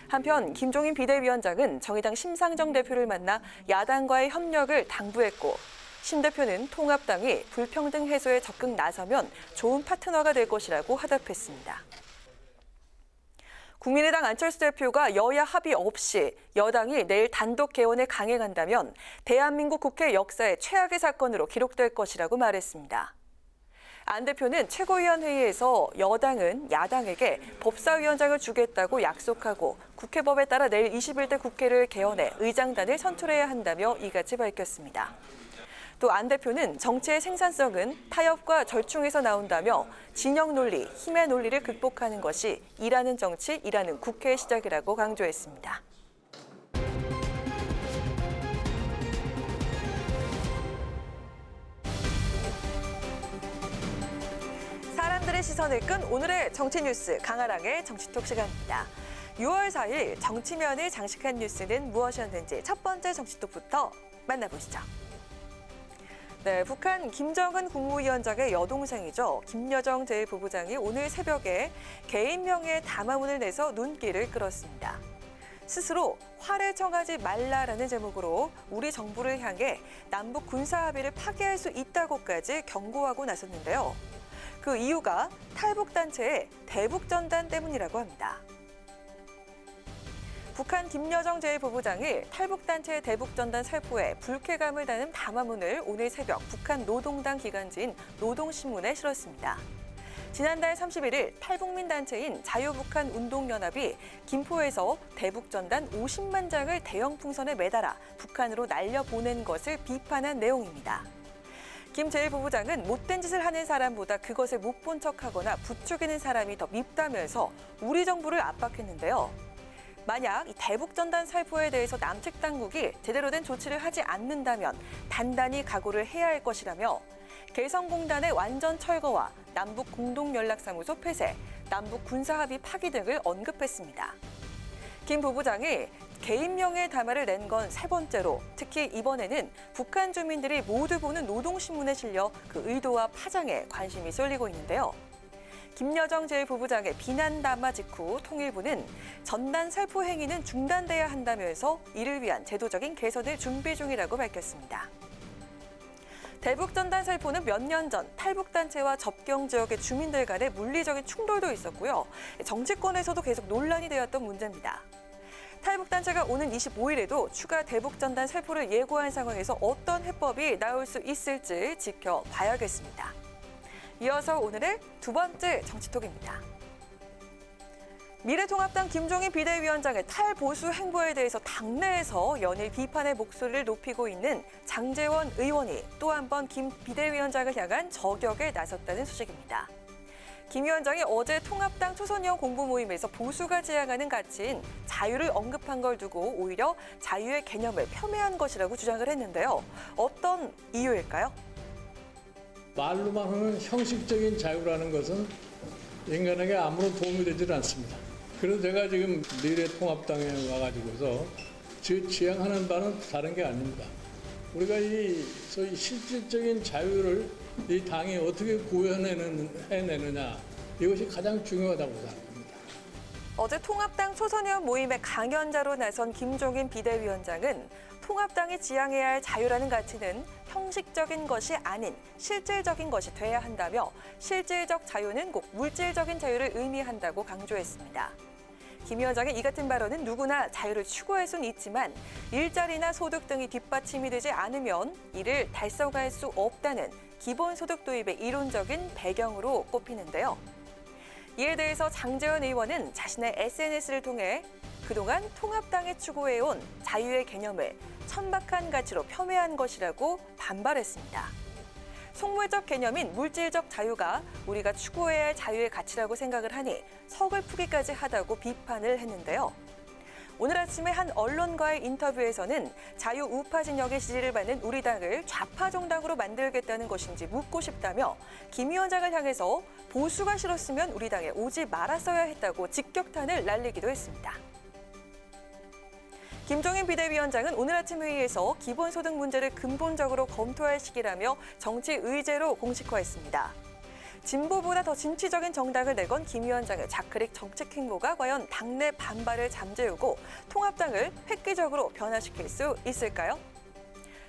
한편 김종인 비대위원장은 정의당 심상정 대표를 만나 야당과의 협력을 당부했고 심 대표는 통합당이 불평등 해소에 적극 나서면 좋은 파트너가 될 것이라고 화답했습니다. 국민의당 안철수 대표가 여야 합의 없이 여당이 내일 단독 개원에 강행한다면 대한민국 국회 역사의 최악의 사건으로 기록될 것이라고 말했습니다. 안 대표는 최고위원회의에서 여당은 야당에게 법사위원장을 주겠다고 약속하고 국회법에 따라 내일 21대 국회를 개원해 의장단을 선출해야 한다며 이같이 밝혔습니다. 또 안 대표는 정치의 생산성은 타협과 절충에서 나온다며 진영 논리, 힘의 논리를 극복하는 것이 일하는 정치, 일하는 국회의 시작이라고 강조했습니다. 사람들의 시선을 끈 오늘의 정치 뉴스 강아랑의 정치톡 시간입니다. 6월 4일 정치면을 장식한 뉴스는 무엇이었는지 첫 번째 정치톡부터 만나보시죠. 네, 북한 김정은 국무위원장의 여동생이죠. 김여정 제1부부장이 오늘 새벽에 개인 명의의 담화문을 내서 눈길을 끌었습니다. 스스로 화를 청하지 말라라는 제목으로 우리 정부를 향해 남북 군사 합의를 파기할 수 있다고까지 경고하고 나섰는데요. 그 이유가 탈북단체의 대북전단 때문이라고 합니다. 북한 김여정 제1부부장이 탈북단체의 대북전단 살포에 불쾌감을 담은 담화문을 오늘 새벽 북한 노동당 기관지인 노동신문에 실었습니다. 지난달 31일 탈북민 단체인 자유북한운동연합이 김포에서 대북전단 50만 장을 대형 풍선에 매달아 북한으로 날려보낸 것을 비판한 내용입니다. 김 제1부부장은 못된 짓을 하는 사람보다 그것을 못 본 척하거나 부추기는 사람이 더 밉다면서 우리 정부를 압박했는데요. 만약 이 대북전단 살포에 대해서 남측 당국이 제대로 된 조치를 하지 않는다면 단단히 각오를 해야 할 것이라며 개성공단의 완전 철거와 남북 공동연락사무소 폐쇄, 남북 군사합의 파기 등을 언급했습니다. 김 부부장이 개인 명의의 담화를 낸 건 세 번째로 특히 이번에는 북한 주민들이 모두 보는 노동신문에 실려 그 의도와 파장에 관심이 쏠리고 있는데요. 김여정 제1부부장의 비난 담화 직후 통일부는 전단 살포 행위는 중단돼야 한다면서 이를 위한 제도적인 개선을 준비 중이라고 밝혔습니다. 대북전단 살포는 몇 년 전 탈북단체와 접경 지역의 주민들 간의 물리적인 충돌도 있었고요. 정치권에서도 계속 논란이 되었던 문제입니다. 탈북단체가 오는 25일에도 추가 대북전단 살포를 예고한 상황에서 어떤 해법이 나올 수 있을지 지켜봐야겠습니다. 이어서 오늘의 두 번째 정치톡입니다. 미래통합당 김종인 비대위원장의 탈보수 행보에 대해서 당내에서 연일 비판의 목소리를 높이고 있는 장제원 의원이 또 한 번 김 비대위원장을 향한 저격에 나섰다는 소식입니다. 김 위원장이 어제 통합당 초선의원 공부 모임에서 보수가 지향하는 가치인 자유를 언급한 걸 두고 오히려 자유의 개념을 폄훼한 것이라고 주장을 했는데요. 어떤 이유일까요? 말로만 하는 형식적인 자유라는 것은 인간에게 아무런 도움이 되질 않습니다. 그래서 제가 지금 미래통합당에 와가지고서 지향하는 바는 다른 게 아닙니다. 우리가 이 소위 실질적인 자유를 이 당이 어떻게 구현해내느냐, 이것이 가장 중요하다고 생각합니다. 어제 통합당 초선의원 모임에 강연자로 나선 김종인 비대위원장은 통합당이 지향해야 할 자유라는 가치는 형식적인 것이 아닌 실질적인 것이 돼야 한다며 실질적 자유는 꼭 물질적인 자유를 의미한다고 강조했습니다. 김 위원장의 이 같은 발언은 누구나 자유를 추구할 수는 있지만 일자리나 소득 등이 뒷받침이 되지 않으면 이를 달성할 수 없다는 기본소득 도입의 이론적인 배경으로 꼽히는데요. 이에 대해서 장제원 의원은 자신의 SNS를 통해 그동안 통합당이 추구해온 자유의 개념을 천박한 가치로 폄훼한 것이라고 반발했습니다. 속물적 개념인 물질적 자유가 우리가 추구해야 할 자유의 가치라고 생각을 하니 서글프기까지 하다고 비판을 했는데요. 오늘 아침에 한 언론과의 인터뷰에서는 자유 우파 진영의 지지를 받는 우리 당을 좌파 정당으로 만들겠다는 것인지 묻고 싶다며 김 위원장을 향해서 보수가 싫었으면 우리 당에 오지 말았어야 했다고 직격탄을 날리기도 했습니다. 김종인 비대위원장은 오늘 아침 회의에서 기본소득 문제를 근본적으로 검토할 시기라며 정치 의제로 공식화했습니다. 진보보다 더 진취적인 정당을 내건 김 위원장의 좌클릭 정책 행보가 과연 당내 반발을 잠재우고 통합당을 획기적으로 변화시킬 수 있을까요?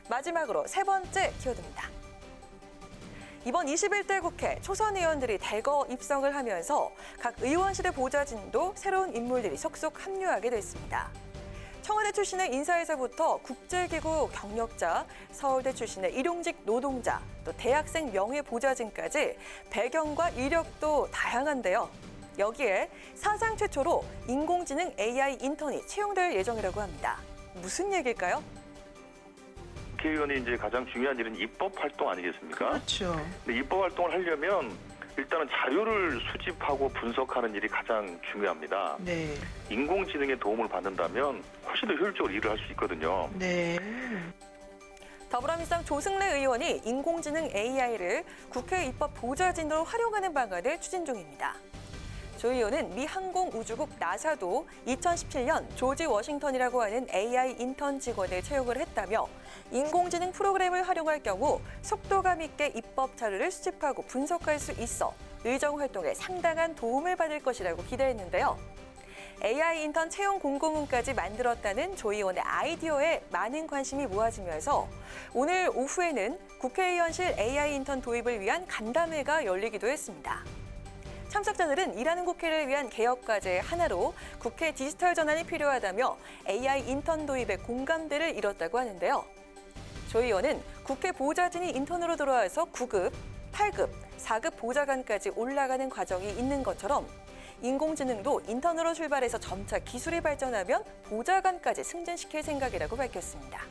마지막으로 세 번째 키워드입니다. 이번 21대 국회 초선 의원들이 대거 입성을 하면서 각 의원실의 보좌진도 새로운 인물들이 속속 합류하게 됐습니다. 청와대 출신의 인사에서부터 국제기구 경력자, 서울대 출신의 일용직 노동자, 또 대학생 명예보좌진까지 배경과 이력도 다양한데요. 여기에 사상 최초로 인공지능 AI 인턴이 채용될 예정이라고 합니다. 무슨 얘기일까요? 국회의원이 이제 가장 중요한 일은 입법 활동 아니겠습니까? 그렇죠. 근데 입법 활동을 하려면 일단은 자료를 수집하고 분석하는 일이 가장 중요합니다. 네. 인공지능의 도움을 받는다면 훨씬 더 효율적으로 일을 할 수 있거든요. 네. 더불어민주당 조승래 의원이 인공지능 AI를 국회 입법 보좌진으로 활용하는 방안을 추진 중입니다. 조 의원은 미 항공우주국 나사도 2017년 조지 워싱턴이라고 하는 AI 인턴 직원을 채용을 했다며 인공지능 프로그램을 활용할 경우 속도감 있게 입법 자료를 수집하고 분석할 수 있어 의정 활동에 상당한 도움을 받을 것이라고 기대했는데요. AI 인턴 채용 공고문까지 만들었다는 조 의원의 아이디어에 많은 관심이 모아지면서 오늘 오후에는 국회의원실 AI 인턴 도입을 위한 간담회가 열리기도 했습니다. 참석자들은 일하는 국회를 위한 개혁 과제의 하나로 국회 디지털 전환이 필요하다며 AI 인턴 도입에 공감대를 이뤘다고 하는데요. 조 의원은 국회 보좌진이 인턴으로 들어와서 9급, 8급, 4급 보좌관까지 올라가는 과정이 있는 것처럼 인공지능도 인턴으로 출발해서 점차 기술이 발전하면 보좌관까지 승진시킬 생각이라고 밝혔습니다.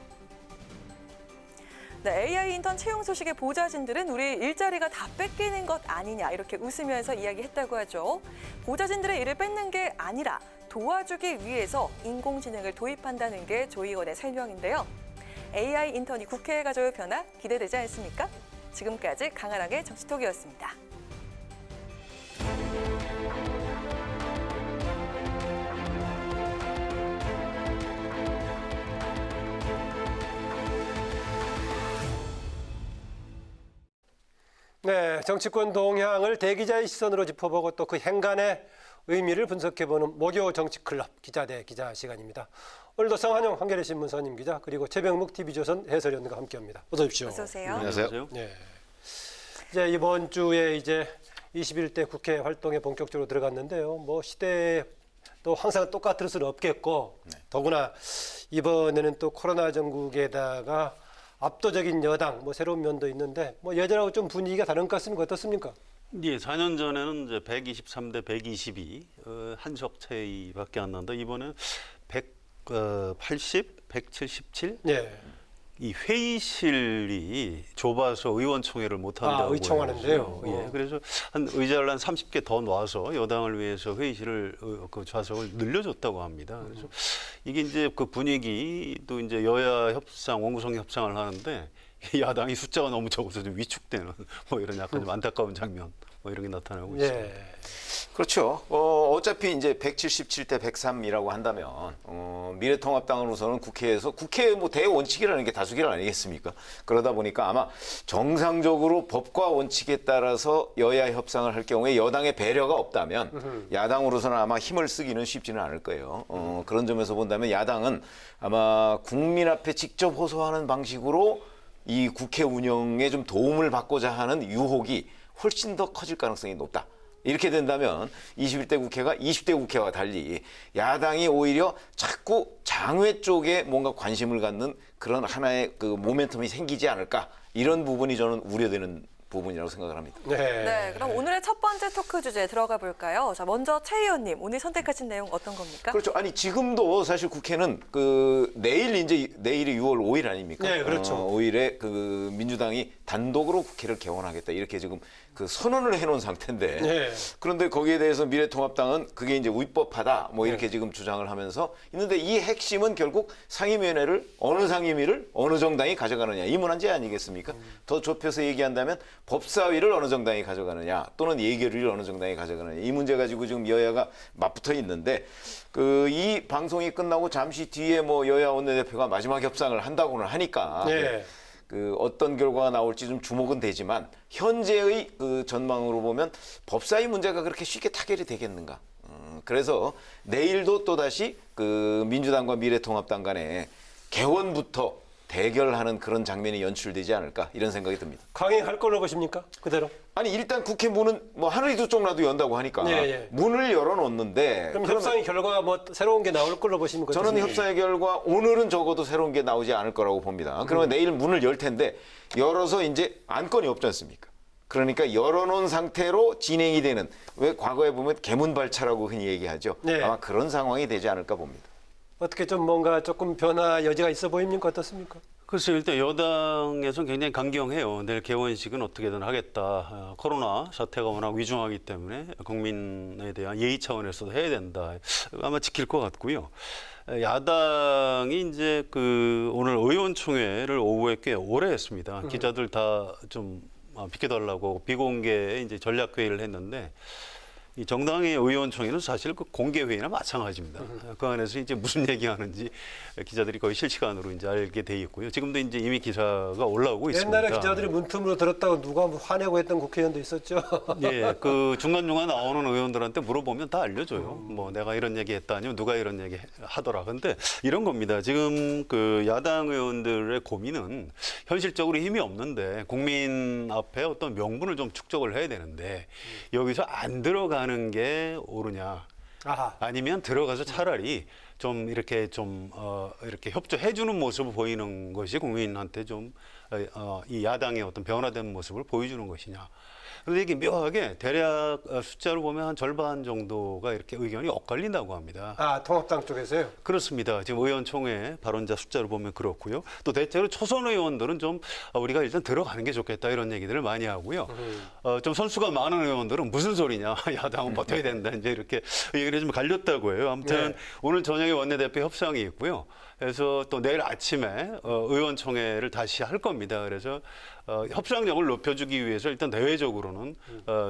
네, AI 인턴 채용 소식에 보좌진들은 우리 일자리가 다 뺏기는 것 아니냐 이렇게 웃으면서 이야기했다고 하죠. 보좌진들의 일을 뺏는 게 아니라 도와주기 위해서 인공지능을 도입한다는 게 조 의원의 설명인데요. AI 인턴이 국회에 가져올 변화 기대되지 않습니까? 지금까지 강한학의 정치톡이었습니다. 네, 정치권 동향을 대기자의 시선으로 짚어보고 또 그 행간의 의미를 분석해보는 목요 정치클럽 기자 대 기자 시간입니다. 오늘도 성한용 한겨레신문 선임 기자 그리고 최병묵 TV조선 해설위원과 함께합니다. 어서 오십시오. 어서 오세요. 안녕하세요. 네. 이제 이번 주에 이제 21대 국회 활동에 본격적으로 들어갔는데요. 뭐 시대도 항상 똑같을 수는 없겠고 더구나 이번에는 또 코로나 전국에다가 압도적인 여당, 뭐 새로운 면도 있는데 뭐 예전하고 좀 분위기가 다른 것 같습니까? 어떻습니까? 예, 4년 전에는 이제 123대 122 한석 차이밖에 안 난다. 이번에 180, 177. 네. 이 회의실이 좁아서 의원총회를 못 한다고. 의총하는데요. 예, 그래서 한 의자를 한 30개 더 놔서 여당을 위해서 회의실을 그 좌석을 늘려줬다고 합니다. 그래서 이게 이제 그 분위기도 이제 여야 협상, 원구성 협상을 하는데 야당이 숫자가 너무 적어서 좀 위축되는 뭐 이런 약간 좀 안타까운 장면 뭐 이런 게 나타나고 있습니다. 그렇죠. 어차피 이제 177대 103이라고 한다면 미래통합당으로서는 국회에서 국회의 뭐 대원칙이라는 게 다수결 아니겠습니까? 그러다 보니까 아마 정상적으로 법과 원칙에 따라서 여야 협상을 할 경우에 여당의 배려가 없다면 야당으로서는 아마 힘을 쓰기는 쉽지는 않을 거예요. 그런 점에서 본다면 야당은 아마 국민 앞에 직접 호소하는 방식으로 이 국회 운영에 좀 도움을 받고자 하는 유혹이 훨씬 더 커질 가능성이 높다. 이렇게 된다면 21대 국회가 20대 국회와 달리 야당이 오히려 자꾸 장외 쪽에 뭔가 관심을 갖는 그런 하나의 그 모멘텀이 생기지 않을까. 이런 부분이 저는 우려되는 부분이라고 생각을 합니다. 네, 그럼 오늘의 첫 번째 토크 주제 들어가 볼까요? 자, 먼저 최 의원님, 오늘 선택하신 내용 어떤 겁니까? 그렇죠. 아니 지금도 사실 국회는 그 내일이 6월 5일 아닙니까? 네, 그렇죠. 5일에 그 민주당이 단독으로 국회를 개원하겠다 이렇게 지금 그 선언을 해놓은 상태인데 네. 그런데 거기에 대해서 미래통합당은 그게 이제 위법하다 뭐 이렇게 지금 주장을 하면서 있는데 이 핵심은 결국 상임위원회를 어느 상임위를 어느 정당이 가져가느냐 이 문제 아니겠습니까? 더 좁혀서 얘기한다면 법사위를 어느 정당이 가져가느냐 또는 예결위를 어느 정당이 가져가느냐 이 문제 가지고 지금 여야가 맞붙어 있는데 그 이 방송이 끝나고 잠시 뒤에 뭐 여야 원내대표가 마지막 협상을 한다고는 하니까 네. 그 어떤 결과가 나올지 좀 주목은 되지만 현재의 그 전망으로 보면 법사위 문제가 그렇게 쉽게 타결이 되겠는가? 그래서 내일도 또 다시 그 민주당과 미래통합당 간에 개원부터 대결하는 그런 장면이 연출되지 않을까 이런 생각이 듭니다. 강행할 걸로 보십니까? 그대로? 아니 일단 국회 문은 뭐 하늘이 두 쪽라도 연다고 하니까 문을 열어놓는데 그럼 협상의 결과가 뭐 새로운 게 나올 걸로 보십니까? 저는 협상의 결과 오늘은 적어도 새로운 게 나오지 않을 거라고 봅니다. 그러면 내일 문을 열 텐데 열어서 이제 안건이 없지 않습니까? 그러니까 열어놓은 상태로 진행이 되는 왜 과거에 보면 개문발차라고 흔히 얘기하죠. 네. 아마 그런 상황이 되지 않을까 봅니다. 어떻게 좀 뭔가 조금 변화 여지가 있어 보입니까? 어떻습니까? 글쎄요, 일단 여당에서는 굉장히 강경해요. 내일 개원식은 어떻게든 하겠다. 코로나 사태가 워낙 위중하기 때문에 국민에 대한 예의 차원에서도 해야 된다. 아마 지킬 것 같고요. 야당이 이제 그 오늘 의원총회를 오후에 꽤 오래 했습니다. 기자들 다 좀 비켜달라고 비공개 이제 전략회의를 했는데 이 정당의 의원총회는 사실 그 공개회의나 마찬가지입니다. 그 안에서 이제 무슨 얘기하는지 기자들이 거의 실시간으로 이제 알게 돼 있고요. 지금도 이제 이미 기사가 올라오고 있습니다. 옛날에 기자들이 문틈으로 들었다고 누가 화내고 했던 국회의원도 있었죠. 예, 그 중간중간 나오는 의원들한테 물어보면 다 알려줘요. 뭐 내가 이런 얘기 했다 아니면 누가 이런 얘기 하더라. 근데 이런 겁니다. 지금 그 야당 의원들의 고민은 현실적으로 힘이 없는데 국민 앞에 어떤 명분을 좀 축적을 해야 되는데 여기서 안 들어가는 게 옳으냐. 아니면 들어가서 차라리 좀 이렇게 이렇게 협조해 주는 모습을 보이는 것이 국민한테 좀 이 야당의 어떤 변화된 모습을 보여주는 것이냐. 그런데 이게 묘하게 대략 숫자로 보면 한 절반 정도가 이렇게 의견이 엇갈린다고 합니다. 통합당 쪽에서요? 그렇습니다. 지금 의원총회 발언자 숫자로 보면 그렇고요. 또 대체로 초선 의원들은 좀 우리가 일단 들어가는 게 좋겠다 이런 얘기들을 많이 하고요. 좀 선수가 많은 의원들은 무슨 소리냐. 야당은 버텨야 된다. 이제 이렇게 얘기를 좀 갈렸다고 해요. 아무튼 오늘 저녁에 원내대표 협상이 있고요. 그래서 또 내일 아침에 의원총회를 다시 할 겁니다. 그래서 협상력을 높여주기 위해서 일단 대외적으로는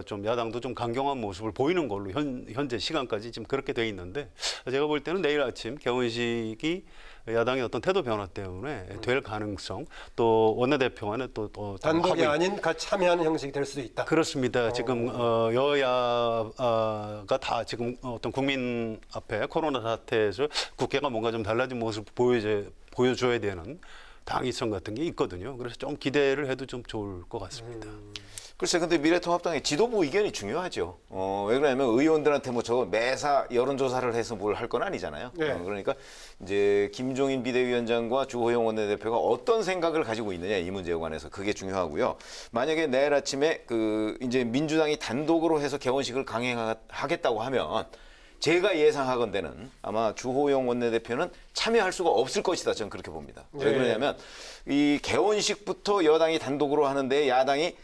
좀 야당도 좀 강경한 모습을 보이는 걸로 현재 시간까지 지금 그렇게 돼 있는데 제가 볼 때는 내일 아침 개원식이 야당의 어떤 태도 변화 때문에 될 가능성 또 원내대표 간에 또 단독이 아닌 같이 참여하는 형식이 될 수도 있다. 그렇습니다. 지금 여야가 다 지금 어떤 국민 앞에 코로나 사태에서 국회가 뭔가 좀 달라진 모습 보여줘야 되는 당위성 같은 게 있거든요. 그래서 좀 기대를 해도 좀 좋을 것 같습니다. 글쎄, 근데 미래통합당의 지도부 의견이 중요하죠. 왜 그러냐면 의원들한테 뭐 저거 매사 여론조사를 해서 뭘 할 건 아니잖아요. 그러니까 이제 김종인 비대위원장과 주호영 원내대표가 어떤 생각을 가지고 있느냐 이 문제에 관해서 그게 중요하고요. 만약에 내일 아침에 그 이제 민주당이 단독으로 해서 개원식을 강행하겠다고 하면 제가 예상하건대는 아마 주호영 원내대표는 참여할 수가 없을 것이다. 저는 그렇게 봅니다. 왜 그러냐면 이 개원식부터 여당이 단독으로 하는데 야당이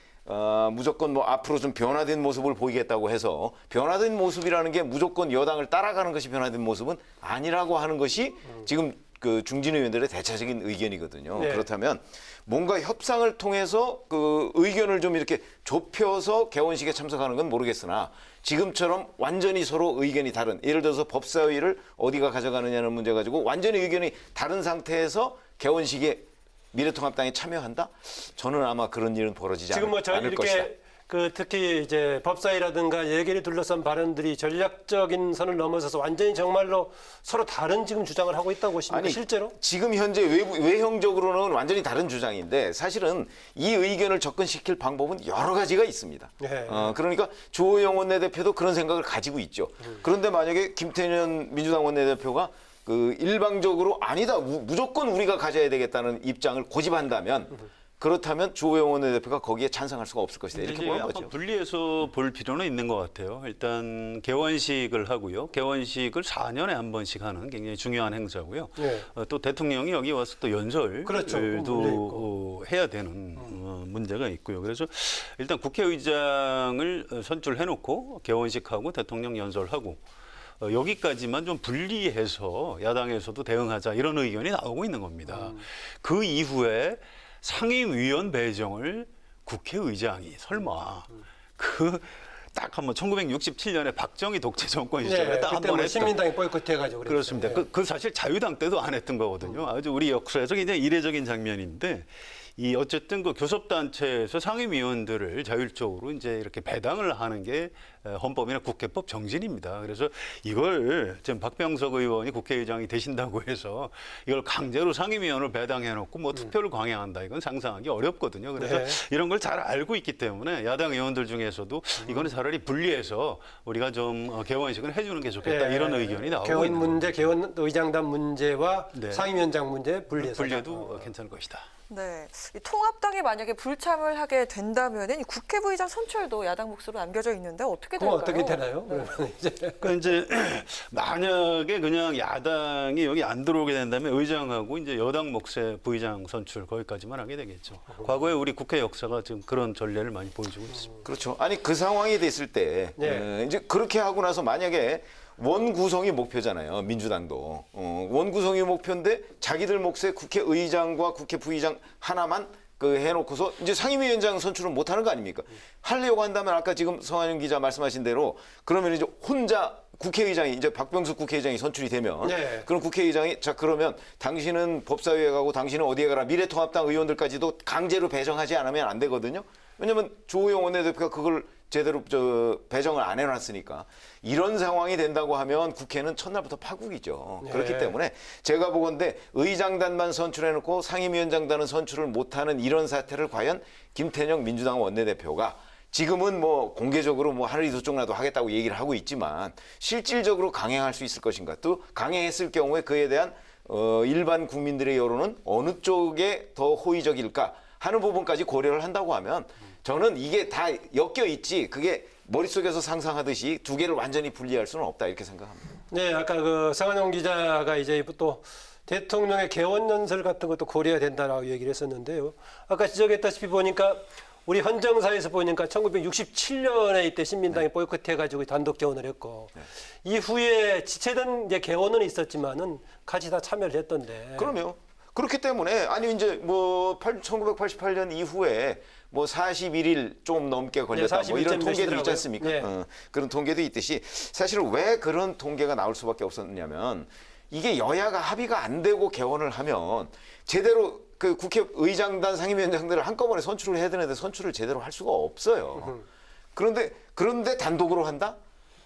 무조건 뭐 앞으로 좀 변화된 모습을 보이겠다고 해서 변화된 모습이라는 게 무조건 여당을 따라가는 것이 변화된 모습은 아니라고 하는 것이 지금 그 중진 의원들의 대체적인 의견이거든요. 그렇다면 뭔가 협상을 통해서 그 의견을 좀 이렇게 좁혀서 개원식에 참석하는 건 모르겠으나 지금처럼 완전히 서로 의견이 다른 예를 들어서 법사위를 어디가 가져가느냐는 문제 가지고 완전히 의견이 다른 상태에서 개원식에 미래통합당이 참여한다? 저는 아마 그런 일은 벌어지지 지금 뭐 않을 것이다. 특히 이제 법사위라든가 예결위 둘러싼 발언들이 전략적인 선을 넘어서서 완전히 정말로 서로 다른 지금 주장을 하고 있다고 보십니까? 아니, 실제로? 지금 현재 외형적으로는 완전히 다른 주장인데 사실은 이 의견을 접근시킬 방법은 여러 가지가 있습니다. 그러니까 주호영 원내대표도 그런 생각을 가지고 있죠. 그런데 만약에 김태년 민주당 원내대표가 그 일방적으로 아니다 무조건 우리가 가져야 되겠다는 입장을 고집한다면 그렇다면 주호영 원내대표가 거기에 찬성할 수가 없을 것이다. 이렇게 보는 거죠. 분리해서 볼 필요는 있는 것 같아요. 일단 개원식을 하고요. 개원식을 4년에 한 번씩 하는 굉장히 중요한 행사고요. 또 대통령이 여기 와서 또 연설도 해야 되는 문제가 있고요. 그래서 일단 국회의장을 선출해놓고 개원식하고 대통령 연설하고 여기까지만 좀 분리해서 야당에서도 대응하자 이런 의견이 나오고 있는 겁니다. 그 이후에 상임위원 배정을 국회의장이 설마 딱 한번 1967년에 박정희 독재 정권 시절에 딱 한번 했던 신민당이 보이콧해가지고 그렇습니다. 그 사실 자유당 때도 안 했던 거거든요. 아주 우리 역사에서 굉장히 이례적인 장면인데 이 어쨌든 그 교섭단체에서 상임위원들을 자율적으로 이제 이렇게 배당을 하는 게 헌법이나 국회법 정신입니다. 그래서 이걸 지금 박병석 의원이 국회의장이 되신다고 해서 이걸 강제로 상임위원을 배당해놓고 뭐 투표를 강행한다 이건 상상하기 어렵거든요. 그래서 이런 걸 잘 알고 있기 때문에 야당 의원들 중에서도 이거는 차라리 분리해서 우리가 좀 개원식을 해주는 게 좋겠다 이런 의견이 나오고 개원 있는 문제, 개원 의장단 문제와 상임위원장 문제 분리해서 분리해도 괜찮을 것이다. 네, 이 통합당이 만약에 불참을 하게 된다면은 이 국회부의장 선출도 야당 몫으로 남겨져 있는데 어떻게 될까요? 어떻게 되나요? 그러니까 이제 만약에 그냥 야당이 여기 안 들어오게 된다면 의장하고 이제 여당 몫의 부의장 선출 거기까지만 하게 되겠죠. 과거에 우리 국회 역사가 지금 그런 전례를 많이 보여주고 있습니다. 그렇죠. 아니 그 상황이 됐을 때 이제 그렇게 하고 나서 만약에 원구성이 목표잖아요. 민주당도. 원구성이 목표인데 자기들 몫의 국회의장과 국회 부의장 하나만 해놓고서 이제 상임위원장 선출은 못하는 거 아닙니까? 하려고 한다면 아까 지금 성한영 기자 말씀하신 대로 그러면 이제 혼자 국회의장이 이제 박병석 국회의장이 선출이 되면 네. 그럼 국회의장이 자 그러면 당신은 법사위에 가고 당신은 어디에 가라 미래통합당 의원들까지도 강제로 배정하지 않으면 안 되거든요. 왜냐하면 조호영 원내대표가 그걸 제대로 배정을 안 해놨으니까 이런 상황이 된다고 하면 국회는 첫날부터 파국이죠. 네. 그렇기 때문에 제가 보건대 의장단만 선출해놓고 상임위원장단은 선출을 못하는 이런 사태를 과연 김태년 민주당 원내대표가 지금은 뭐 공개적으로 뭐 하늘이 두 쪽이라도 하겠다고 얘기를 하고 있지만 실질적으로 강행할 수 있을 것인가 또 강행했을 경우에 그에 대한 일반 국민들의 여론은 어느 쪽에 더 호의적일까 하는 부분까지 고려를 한다고 하면 저는 이게 다 엮여 있지 그게 머릿속에서 상상하듯이 두 개를 완전히 분리할 수는 없다 이렇게 생각합니다. 네, 아까 그 성한용 기자가 이제 또 대통령의 개원연설 같은 것도 고려해야 된다라고 얘기를 했었는데요. 아까 지적했다시피 보니까 우리 헌정사에서 보니까 1967년에 이때 신민당이 보이콧해가지고 단독 개원을 했고 이후에 지체된 이제 개원은 있었지만은 같이 다 참여를 했던데. 그럼요. 그렇기 때문에 아니 이제 뭐 1988년 이후에 뭐 41일 좀 넘게 걸렸다 뭐 이런 통계도 있지 않습니까? 네. 그런 통계도 있듯이 사실 왜 그런 통계가 나올 수밖에 없었냐면 이게 여야가 합의가 안 되고 개원을 하면 제대로 그 국회의장단 상임위원장들을 한꺼번에 선출을 해야 되는데 선출을 제대로 할 수가 없어요. 그런데 단독으로 한다?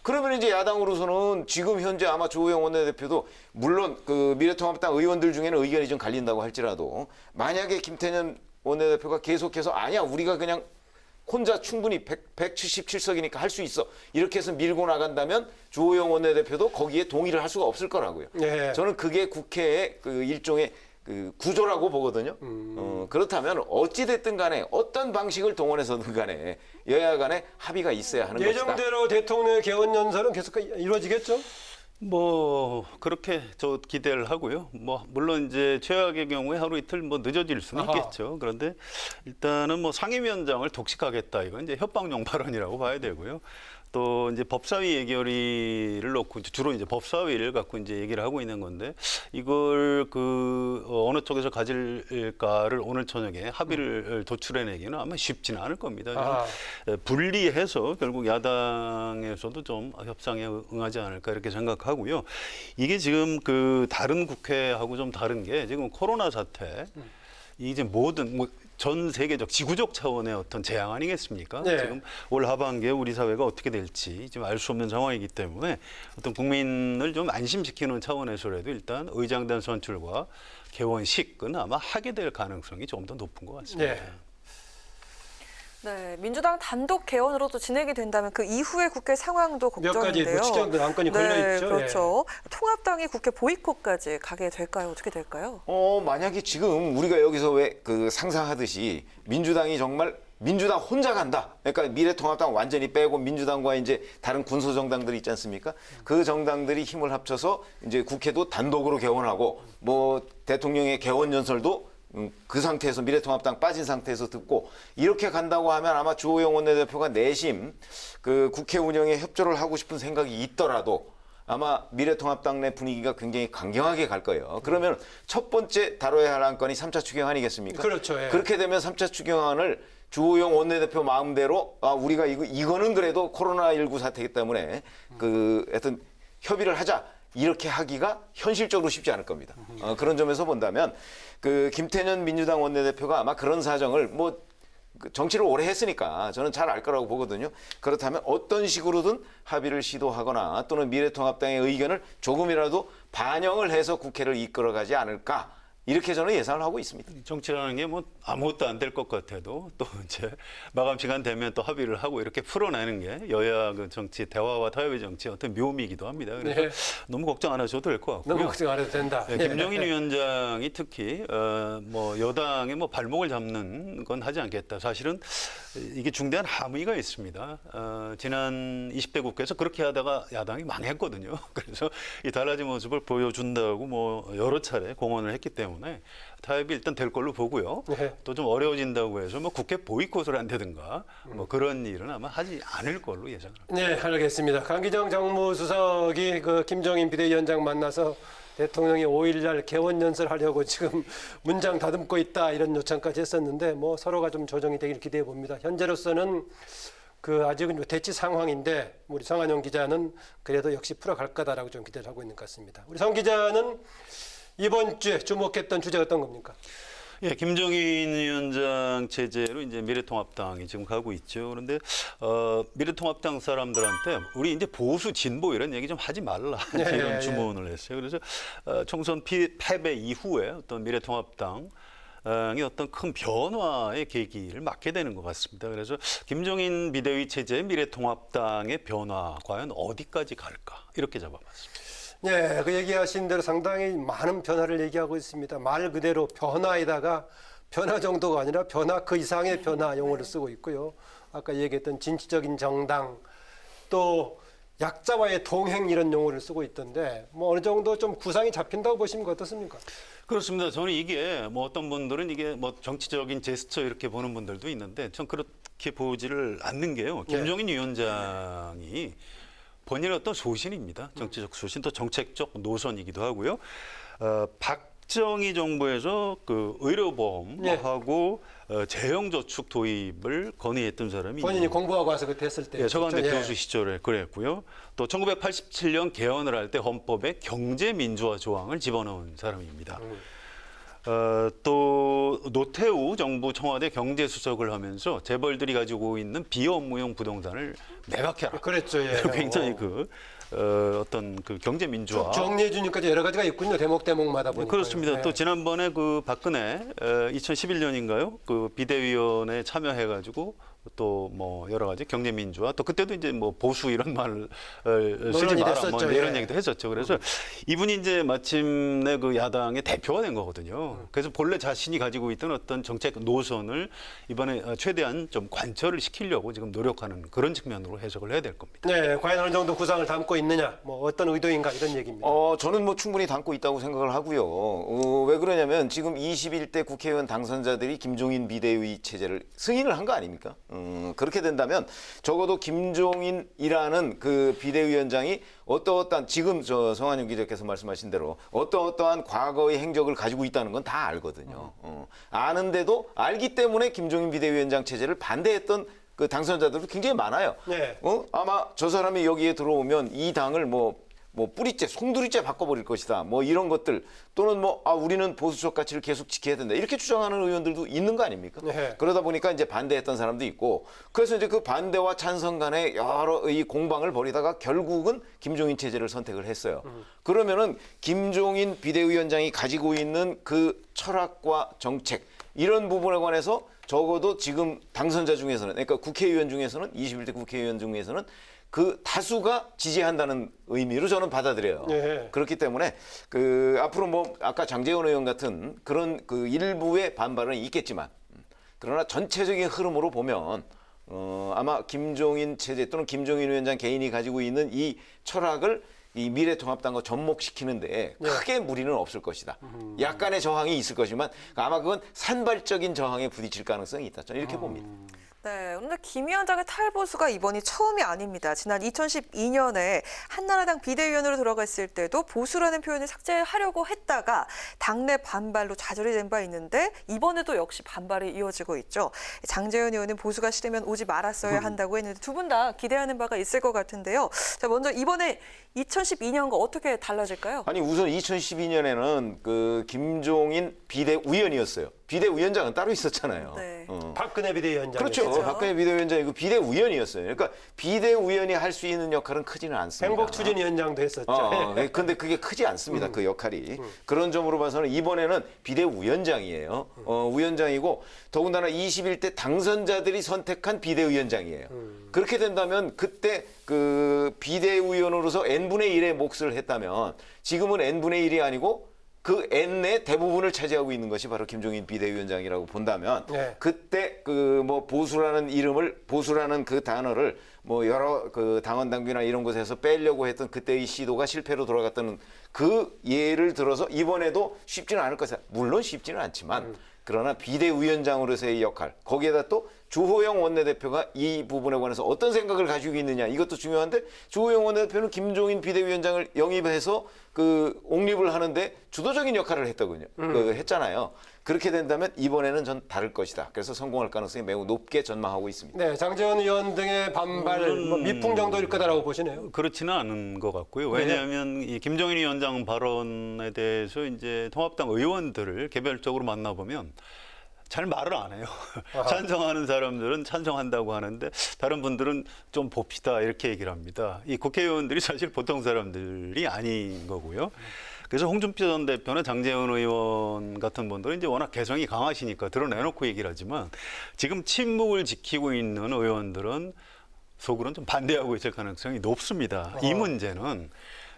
그러면 이제 야당으로서는 지금 현재 아마 조호영 원내대표도 물론 그 미래통합당 의원들 중에는 의견이 좀 갈린다고 할지라도 만약에 김태년 원내대표가 계속해서 아니야 우리가 그냥 혼자 충분히 177석이니까 할 수 있어 이렇게 해서 밀고 나간다면 조호영 원내대표도 거기에 동의를 할 수가 없을 거라고요. 네. 저는 그게 국회의 그 일종의 그 구조라고 보거든요. 그렇다면 어찌 됐든 간에 어떤 방식을 동원해서든 간에 여야 간에 합의가 있어야 하는 것이다. 예정대로 대통령의 개원 연설은 계속 이루어지겠죠? 뭐 그렇게 저 기대를 하고요. 뭐 물론 이제 최악의 경우에 하루 이틀 뭐 늦어질 수는 있겠죠. 그런데 일단은 뭐 상임위원장을 독식하겠다 이건 이제 협박용 발언이라고 봐야 되고요. 또 이제 법사위 예결위를 놓고 주로 이제 법사위를 갖고 이제 얘기를 하고 있는 건데 이걸 그 어느 쪽에서 가질까를 오늘 저녁에 합의를 도출해내기는 아마 쉽지는 않을 겁니다. 분리해서 결국 야당에서도 좀 협상에 응하지 않을까 이렇게 생각하고요. 이게 지금 그 다른 국회하고 좀 다른 게 지금 코로나 사태 이제 모든 전 세계적 지구적 차원의 어떤 재앙 아니겠습니까? 네. 지금 올 하반기에 우리 사회가 어떻게 될지 지금 알 수 없는 상황이기 때문에 어떤 국민을 좀 안심시키는 차원에서라도 일단 의장단 선출과 개원식은 아마 하게 될 가능성이 조금 더 높은 것 같습니다. 네. 네, 민주당 단독 개원으로도 진행이 된다면 그 이후의 국회 상황도 몇 가지 걱정인데요. 뭐 추정된 안건이 걸려있죠. 그렇죠. 통합당이 국회 보이콧까지 가게 될까요? 어떻게 될까요? 만약에 지금 우리가 여기서 왜 그 상상하듯이 민주당이 정말 민주당 혼자 간다. 그러니까 미래통합당 완전히 빼고 민주당과 이제 다른 군소 정당들이 있지 않습니까? 그 정당들이 힘을 합쳐서 이제 국회도 단독으로 개원하고 뭐 대통령의 개원 연설도 그 상태에서 미래통합당 빠진 상태에서 듣고 이렇게 간다고 하면 아마 주호영 원내대표가 내심 그 국회 운영에 협조를 하고 싶은 생각이 있더라도 아마 미래통합당 내 분위기가 굉장히 강경하게 갈 거예요. 그러면 첫 번째 다뤄야 할 안건이 3차 추경 아니겠습니까? 그렇죠. 예. 그렇게 되면 3차 추경안을 주호영 원내대표 마음대로 우리가 이거는 그래도 코로나19 사태이기 때문에 그 하여튼 협의를 하자. 이렇게 하기가 현실적으로 쉽지 않을 겁니다. 그런 점에서 본다면 그 김태년 민주당 원내대표가 아마 그런 사정을 뭐 정치를 오래 했으니까 저는 잘 알 거라고 보거든요. 그렇다면 어떤 식으로든 합의를 시도하거나 또는 미래통합당의 의견을 조금이라도 반영을 해서 국회를 이끌어가지 않을까. 이렇게 저는 예상을 하고 있습니다. 정치라는 게 뭐 아무것도 안 될 것 같아도 또 이제 마감 시간 되면 또 합의를 하고 이렇게 풀어내는 게 여야 그 정치 대화와 타협의 정치의 어떤 묘미이기도 합니다. 그래서 너무 걱정 안 하셔도 될 것 같고요. 너무 걱정 안 해도 된다. 네, 김종인 위원장이 특히 뭐 여당의 뭐 발목을 잡는 건 하지 않겠다. 사실은 이게 중대한 함의가 있습니다. 지난 20대 국회에서 그렇게 하다가 야당이 망했거든요. 그래서 이 달라진 모습을 보여준다고 뭐 여러 차례 공언을 했기 때문에 타협이 일단 될 걸로 보고요. 네. 또 좀 어려워진다고 해서 뭐 국회 보이콧을 한다든가 뭐 그런 일은 아마 하지 않을 걸로 예상합니다. 네, 알겠습니다. 강기정 정무수석이 그 김종인 비대위원장 만나서 대통령이 5일날 개원연설하려고 지금 문장 다듬고 있다 이런 요청까지 했었는데 뭐 서로가 좀 조정이 되길 기대해 봅니다. 현재로서는 아직은 대치 상황인데 우리 성한용 기자는 그래도 역시 풀어갈 거다라고 좀 기대를 하고 있는 것 같습니다. 우리 성 기자는 이번 주에 주목했던 주제가 어떤 겁니까? 예, 김종인 위원장 체제로 이제 미래통합당이 지금 가고 있죠. 그런데 미래통합당 사람들한테 우리 이제 보수 진보 이런 얘기 좀 하지 말라 이런 주문을 했어요. 그래서 총선 패배 이후에 어떤 미래통합당 이 어떤 큰 변화의 계기를 맞게 되는 것 같습니다. 그래서 김종인 비대위 체제의 미래통합당의 변화 과연 어디까지 갈까 이렇게 잡아봤습니다. 네, 그 얘기하신 대로 상당히 많은 변화를 얘기하고 있습니다. 말 그대로 변화에다가 변화 정도가 아니라 변화 그 이상의 변화 용어를 쓰고 있고요. 아까 얘기했던 진취적인 정당 또 약자와의 동행 이런 용어를 쓰고 있던데 뭐 어느 정도 좀 구상이 잡힌다고 보시면 어떻습니까? 그렇습니다. 저는 이게 뭐 어떤 분들은 이게 뭐 정치적인 제스처 이렇게 보는 분들도 있는데 전 그렇게 보지를 않는 게요. 김종인 위원장이 본인의 어떤 소신입니다. 정치적 소신, 또 정책적 노선이기도 하고요. 박정희 정부에서 그 의료보험하고 재형저축 도입을 건의했던 사람이 본인이 공부하고 와서 그때 했을 때. 서강대 교수 시절에 그랬고요. 또 1987년 개헌을 할 때 헌법에 경제민주화 조항을 집어넣은 사람입니다. 또 노태우 정부 청와대 경제수석을 하면서 재벌들이 가지고 있는 비업무용 부동산을 매각해라. 그랬죠. 예. 굉장히 어떤 경제 민주화 정리해 주니까 여러 가지가 있군요. 대목마다 보니까. 그렇습니다. 네. 또 지난번에 박근혜 2011년인가요? 비대위원회에 참여해가지고 또 뭐 여러 가지 경제 민주화 또 그때도 이제 뭐 보수 이런 말을 쓰지 마라 뭐 이런 얘기도 했었죠. 그래서 이분이 이제 마침내 야당의 대표가 된 거거든요. 그래서 본래 자신이 가지고 있던 어떤 정책 노선을 이번에 최대한 좀 관철을 시키려고 지금 노력하는 그런 측면으로 해석을 해야 될 겁니다. 네, 과연 어느 정도 구상을 담고 있느냐, 뭐 어떤 의도인가 이런 얘기입니다. 저는 뭐 충분히 담고 있다고 생각을 하고요. 왜 그러냐면 지금 21대 국회의원 당선자들이 김종인 비대위 체제를 승인을 한 거 아닙니까? 그렇게 된다면 적어도 김종인이라는 그 비대위원장이 어떠한 지금 성한용 기자께서 말씀하신 대로 어떠한 과거의 행적을 가지고 있다는 건 다 알거든요. 아는데도 알기 때문에 김종인 비대위원장 체제를 반대했던 그 당선자들도 굉장히 많아요. 네. 아마 저 사람이 여기에 들어오면 이 당을 뭐 뿌리째, 송두리째 바꿔버릴 것이다. 뭐 이런 것들 또는 우리는 보수적 가치를 계속 지켜야 된다. 이렇게 주장하는 의원들도 있는 거 아닙니까? 네. 그러다 보니까 이제 반대했던 사람도 있고 그래서 이제 그 반대와 찬성 간의 여러 이 공방을 벌이다가 결국은 김종인 체제를 선택을 했어요. 그러면은 김종인 비대위원장이 가지고 있는 그 철학과 정책 이런 부분에 관해서 적어도 지금 당선자 중에서는 그러니까 국회의원 중에서는 21대 국회의원 중에서는 그 다수가 지지한다는 의미로 저는 받아들여요. 네. 그렇기 때문에 앞으로 아까 장제원 의원 같은 그런 일부의 반발은 있겠지만 그러나 전체적인 흐름으로 보면 아마 김종인 체제 또는 김종인 위원장 개인이 가지고 있는 이 철학을 이 미래통합당과 접목시키는데 크게 무리는 없을 것이다. 약간의 저항이 있을 것이지만 아마 그건 산발적인 저항에 부딪힐 가능성이 있다. 저는 이렇게 봅니다. 네, 그런데 김 위원장의 탈보수가 이번이 처음이 아닙니다. 지난 2012년에 한나라당 비대위원으로 들어갔을 때도 보수라는 표현을 삭제하려고 했다가 당내 반발로 좌절이 된 바 있는데 이번에도 역시 반발이 이어지고 있죠. 장제원 의원은 보수가 싫으면 오지 말았어야 한다고 했는데 두 분 다 기대하는 바가 있을 것 같은데요. 자, 먼저 이번에 2012년과 어떻게 달라질까요? 아니 우선 2012년에는 그 김종인 비대위원이었어요. 비대위원장은 따로 있었잖아요. 네. 박근혜 비대위원장. 그렇죠. 박근혜 비대위원장이 그 비대위원이었어요. 그러니까 비대위원이 할 수 있는 역할은 크지는 않습니다. 행복추진위원장도 했었죠. 근데 그게 크지 않습니다. 그 역할이. 그런 점으로 봐서는 이번에는 비대위원장이에요. 위원장이고 더군다나 21대 당선자들이 선택한 비대위원장이에요. 그렇게 된다면 그때 그 비대위원으로서 n분의 1의 몫을 했다면 지금은 n분의 1이 아니고 그 N의 대부분을 차지하고 있는 것이 바로 김종인 비대위원장이라고 본다면 그때 보수라는 그 단어를 여러 그 당원 당규나 이런 곳에서 빼려고 했던 그때의 시도가 실패로 돌아갔다는 그 예를 들어서 이번에도 쉽지는 않을 것이다. 물론 쉽지는 않지만 그러나 비대위원장으로서의 역할 거기에다 또 주호영 원내대표가 이 부분에 관해서 어떤 생각을 가지고 있느냐 이것도 중요한데 주호영 원내대표는 김종인 비대위원장을 영입해서 그 옹립을 하는데 주도적인 역할을 했더군요. 했잖아요. 그렇게 된다면 이번에는 전 다를 것이다. 그래서 성공할 가능성이 매우 높게 전망하고 있습니다. 네, 장제원 의원 등의 반발, 미풍 정도일 거다라고 보시네요. 그렇지는 않은 것 같고요. 왜냐하면 이 김종인 위원장 발언에 대해서 이제 통합당 의원들을 개별적으로 만나보면 잘 말을 안 해요. 찬성하는 사람들은 찬성한다고 하는데 다른 분들은 좀 봅시다 이렇게 얘기를 합니다. 이 국회의원들이 사실 보통 사람들이 아닌 거고요. 그래서 홍준표 전 대표나 장제원 의원 같은 분들은 이제 워낙 개성이 강하시니까 드러내놓고 얘기를 하지만 지금 침묵을 지키고 있는 의원들은 속으로는 좀 반대하고 있을 가능성이 높습니다. 이 문제는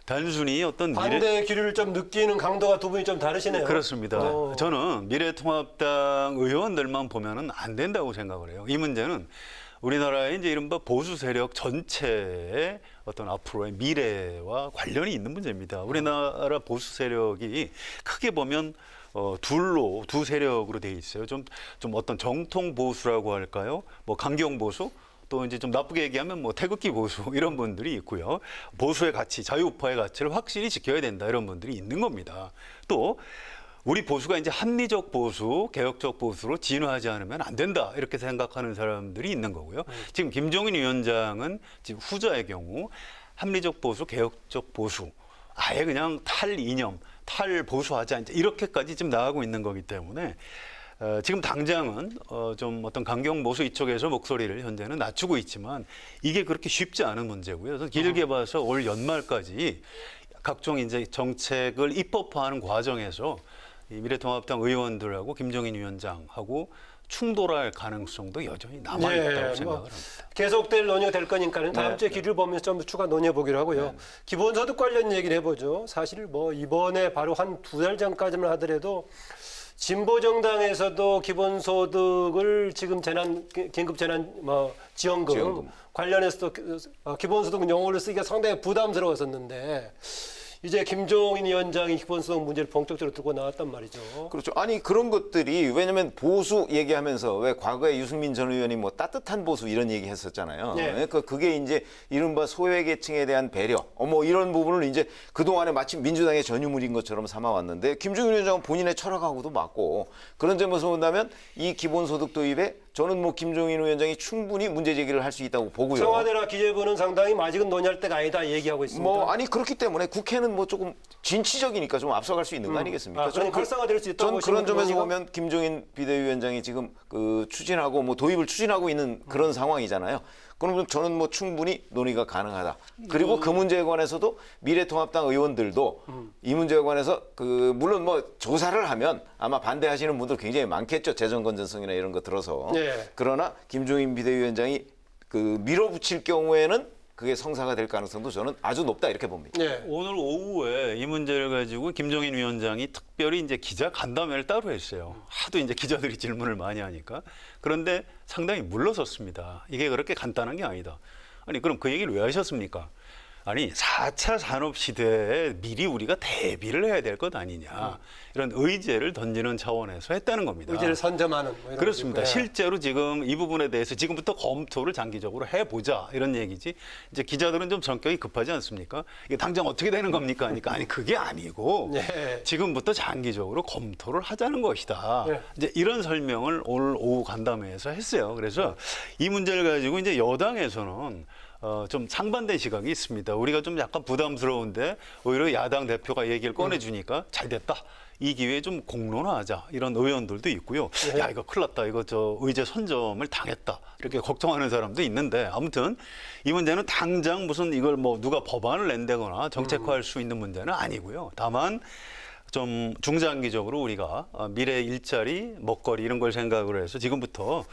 단순히 어떤 반대의 기류를 좀 느끼는 강도가 두 분이 좀 다르시네요. 그렇습니다. 저는 미래통합당 의원들만 보면은 안 된다고 생각을 해요. 이 문제는 우리나라의 이제 이른바 보수 세력 전체의 어떤 앞으로의 미래와 관련이 있는 문제입니다. 우리나라 보수 세력이 크게 보면 두 세력으로 돼 있어요. 좀 어떤 정통 보수라고 할까요? 뭐 강경 보수? 또 이제 좀 나쁘게 얘기하면 뭐 태극기 보수 이런 분들이 있고요. 보수의 가치, 자유우파의 가치를 확실히 지켜야 된다 이런 분들이 있는 겁니다. 또 우리 보수가 이제 합리적 보수, 개혁적 보수로 진화하지 않으면 안 된다 이렇게 생각하는 사람들이 있는 거고요. 지금 김종인 위원장은 지금 후자의 경우 합리적 보수, 개혁적 보수 아예 그냥 탈이념, 탈보수하자 이제 이렇게까지 지금 나가고 있는 거기 때문에 지금 당장은 좀 어떤 강경 보수 이쪽에서 목소리를 현재는 낮추고 있지만 이게 그렇게 쉽지 않은 문제고요. 그래서 길게 봐서 올 연말까지 각종 이제 정책을 입법화하는 과정에서 이 미래통합당 의원들하고 김종인 위원장하고 충돌할 가능성도 여전히 남아있다고 생각을 합니다. 계속될 논의가 될 거니까는 다음 주에 기류를 보면서 좀 추가 논의해보기로 하고요. 기본소득 관련 얘기를 해보죠. 사실 뭐 이번에 바로 한 2달 전까지만 하더라도 진보정당에서도 기본소득을 지금 긴급재난 지원금 관련해서도 기본소득 용어를 쓰기가 상당히 부담스러웠었는데 이제 김종인 위원장이 기본소득 문제를 본격적으로 들고 나왔단 말이죠. 그렇죠. 아니 그런 것들이 왜냐하면 보수 얘기하면서 왜 과거에 유승민 전 의원이 뭐 따뜻한 보수 이런 얘기 했었잖아요. 네. 그러니까 그게 이제 이른바 소외계층에 대한 배려 뭐 이런 부분을 이제 그동안에 마침 민주당의 전유물인 것처럼 삼아왔는데 김종인 위원장은 본인의 철학하고도 맞고 그런 점에서 본다면 이 기본소득 도입에 저는 뭐 김종인 위원장이 충분히 문제 제기를 할 수 있다고 보고요. 청와대나 기재부는 상당히 아직은 논의할 때가 아니다 얘기하고 있습니다. 뭐 아니 그렇기 때문에 국회는 뭐 조금 진취적이니까 좀 앞서갈 수 있는 거 아니겠습니까? 저는 활성화될 수 있다고 전 그런 점에서 보면 김종인 비대위원장이 지금 그 추진하고 뭐 도입을 추진하고 있는 그런 상황이잖아요. 그러면 저는 뭐 충분히 논의가 가능하다. 그리고 그 문제에 관해서도 미래통합당 의원들도 이 문제에 관해서 그 물론 뭐 조사를 하면 아마 반대하시는 분들 굉장히 많겠죠. 재정 건전성이나 이런 거 들어서. 네. 그러나 김종인 비대위원장이 그 밀어붙일 경우에는 그게 성사가 될 가능성도 저는 아주 높다 이렇게 봅니다. 네. 오늘 오후에 이 문제를 가지고 김종인 위원장이 특별히 이제 기자 간담회를 따로 했어요. 하도 이제 기자들이 질문을 많이 하니까. 그런데 상당히 물러섰습니다. 이게 그렇게 간단한 게 아니다. 아니 그럼 그 얘기를 왜 하셨습니까? 아니 4차 산업 시대에 미리 우리가 대비를 해야 될 것 아니냐. 이런 의제를 던지는 차원에서 했다는 겁니다. 의제를 선점하는. 뭐 이런 그렇습니다. 거고요. 실제로 지금 이 부분에 대해서 지금부터 검토를 장기적으로 해보자 이런 얘기지. 이제 기자들은 좀 성격이 급하지 않습니까? 이게 당장 어떻게 되는 겁니까? 하니까 아니 그게 아니고 지금부터 장기적으로 검토를 하자는 것이다. 이제 이런 설명을 오늘 오후 간담회에서 했어요. 그래서 이 문제를 가지고 이제 여당에서는 좀 상반된 시각이 있습니다. 우리가 좀 약간 부담스러운데 오히려 야당 대표가 얘기를 꺼내주니까 잘 됐다. 이 기회에 좀 공론화하자 이런 의원들도 있고요. 야 이거 큰일 났다. 이거 저 의제 선점을 당했다. 이렇게 걱정하는 사람도 있는데 아무튼 이 문제는 당장 무슨 이걸 뭐 누가 법안을 낸다거나 정책화할 수 있는 문제는 아니고요. 다만 좀 중장기적으로 우리가 미래 일자리, 먹거리 이런 걸 생각을 해서 지금부터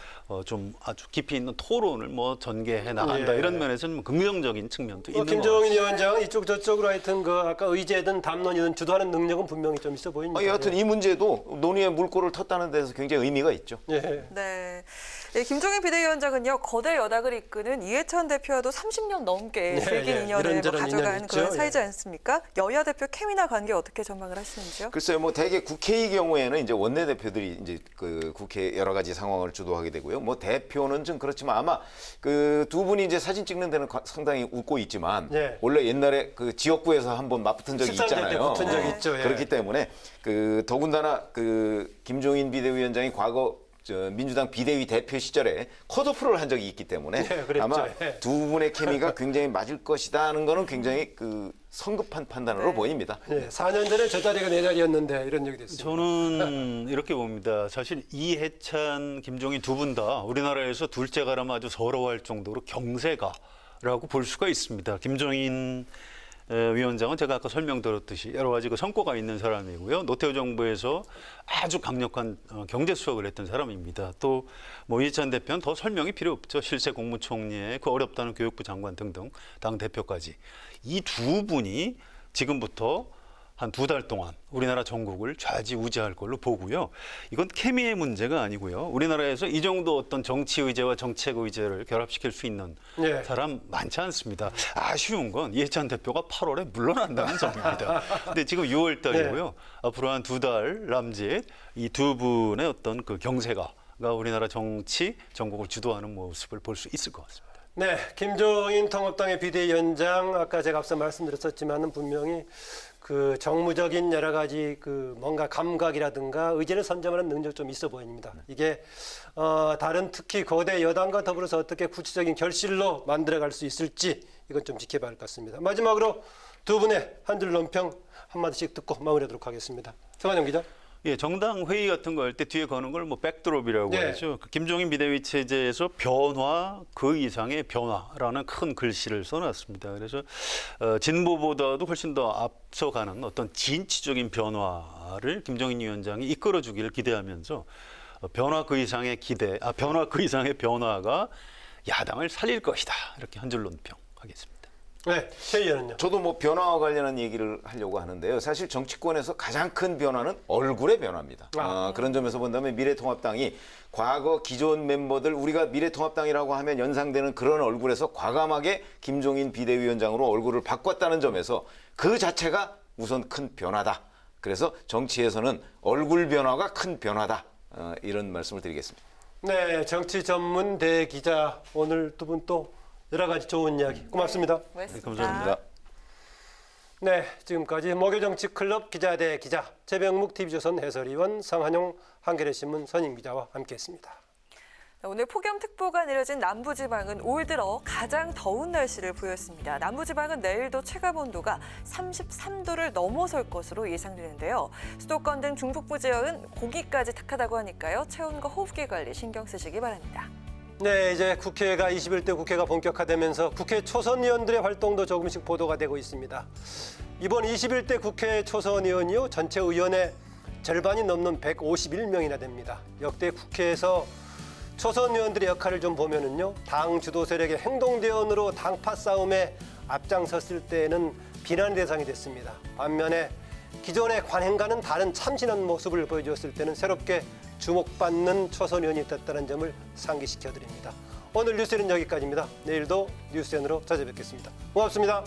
좀 아주 깊이 있는 토론을 뭐 전개해 나간다 이런 면에서는 긍정적인 측면도 있는 것 같습니다. 김종인 위원장은 이쪽 저쪽으로 하여튼 그 아까 의제든 담론이든 주도하는 능력은 분명히 좀 있어 보입니다. 여하튼 이 문제도 논의의 물꼬를 텄다는 데서 굉장히 의미가 있죠. 예. 네. 네, 김종인 비대위원장은요, 거대 여당을 이끄는 이해찬 대표와도 30년 넘게 질긴 인연을 가져간 그런 사이지 않습니까? 여야 대표 케미나 관계 어떻게 전망을 하시는지요? 글쎄요, 뭐 대개 국회의 경우에는 이제 원내대표들이 이제 그 국회 여러 가지 상황을 주도하게 되고요. 뭐 대표는 좀 그렇지만 아마 그 두 분이 이제 사진 찍는 데는 상당히 웃고 있지만 원래 옛날에 그 지역구에서 한번 맞붙은 적이 있잖아요. 붙은 적이 있죠. 그렇기 때문에 그 더군다나 그 김종인 비대위원장이 과거 민주당 비대위 대표 시절에 컷오프를 한 적이 있기 때문에 아마 두 분의 케미가 굉장히 맞을 것이다는 거는 굉장히 그 성급한 판단으로 보입니다. 4년 전에 저 자리가 내 자리였는데 이런 얘기 됐습니다. 저는 이렇게 봅니다. 사실 이해찬, 김종인 두 분 다 우리나라에서 둘째 가라면 아주 서러워할 정도로 경세가라고 볼 수가 있습니다. 김종인 위원장은 제가 아까 설명드렸듯이 여러 가지 그 성과가 있는 사람이고요. 노태우 정부에서 아주 강력한 경제 수석을 했던 사람입니다. 또 뭐 이해찬 대표는 더 설명이 필요 없죠. 실세 국무총리의 그 어렵다는 교육부 장관 등등 당 대표까지 이 두 분이 지금부터 한 2달 동안 우리나라 전국을 좌지우지할 걸로 보고요. 이건 케미의 문제가 아니고요. 우리나라에서 이 정도 어떤 정치 의제와 정책 의제를 결합시킬 수 있는 사람 많지 않습니다. 아쉬운 건 이해찬 대표가 8월에 물러난다는 점입니다. 근데 지금 6월 달이고요. 앞으로 한 2달 남짓 이 두 분의 어떤 그 경세가 우리나라 정치, 전국을 주도하는 모습을 볼 수 있을 것 같습니다. 네, 김종인 통합당의 비대위원장 아까 제가 앞서 말씀드렸었지만은 분명히 그 정무적인 여러 가지 그 뭔가 감각이라든가 의제를 선점하는 능력 좀 있어 보입니다. 이게 다른 특히 거대 여당과 더불어서 어떻게 구체적인 결실로 만들어갈 수 있을지 이건 좀 지켜봐야 할 것 같습니다. 마지막으로 두 분의 한 줄 논평 한마디씩 듣고 마무리하도록 하겠습니다. 성환영 기자. 예, 정당 회의 같은 거 할 때 뒤에 거는 걸 뭐 백드롭이라고 하죠. 김종인 비대위 체제에서 변화 그 이상의 변화라는 큰 글씨를 써놨습니다. 그래서 진보보다도 훨씬 더 앞서가는 어떤 진취적인 변화를 김종인 위원장이 이끌어주기를 기대하면서 변화 그 이상의 변화 그 이상의 변화가 야당을 살릴 것이다. 이렇게 한 줄 논평하겠습니다. 네, 최 의원은요. 저도 뭐 변화와 관련한 얘기를 하려고 하는데요. 사실 정치권에서 가장 큰 변화는 얼굴의 변화입니다. 그런 점에서 본다면 미래통합당이 과거 기존 멤버들 우리가 미래통합당이라고 하면 연상되는 그런 얼굴에서 과감하게 김종인 비대위원장으로 얼굴을 바꿨다는 점에서 그 자체가 우선 큰 변화다. 그래서 정치에서는 얼굴 변화가 큰 변화다. 이런 말씀을 드리겠습니다. 네, 정치 전문 대기자 오늘 두 분 또 여러 가지 좋은 이야기 고맙습니다. 네, 감사합니다. 네, 지금까지 목요정치클럽 기자 대 기자 최병묵 TV조선 해설위원 성한용 한겨레신문 선임기자와 함께했습니다. 오늘 폭염특보가 내려진 남부지방은 올 들어 가장 더운 날씨를 보였습니다. 남부지방은 내일도 최고온도가 33도를 넘어설 것으로 예상되는데요. 수도권 등 중북부 지역은 공기까지 탁하다고 하니까요. 체온과 호흡기 관리 신경 쓰시기 바랍니다. 네, 이제 21대 국회가 본격화되면서 국회 초선 의원들의 활동도 조금씩 보도가 되고 있습니다. 이번 21대 국회 초선 의원이요, 전체 의원의 절반이 넘는 151명이나 됩니다. 역대 국회에서 초선 의원들의 역할을 좀 보면은요, 당 주도 세력의 행동대원으로 당파 싸움에 앞장섰을 때에는 비난의 대상이 됐습니다. 반면에 기존의 관행과는 다른 참신한 모습을 보여주었을 때는 새롭게 주목받는 초선 의원이 됐다는 점을 상기시켜드립니다. 오늘 뉴스는 여기까지입니다. 내일도 뉴스엔으로 찾아뵙겠습니다. 고맙습니다.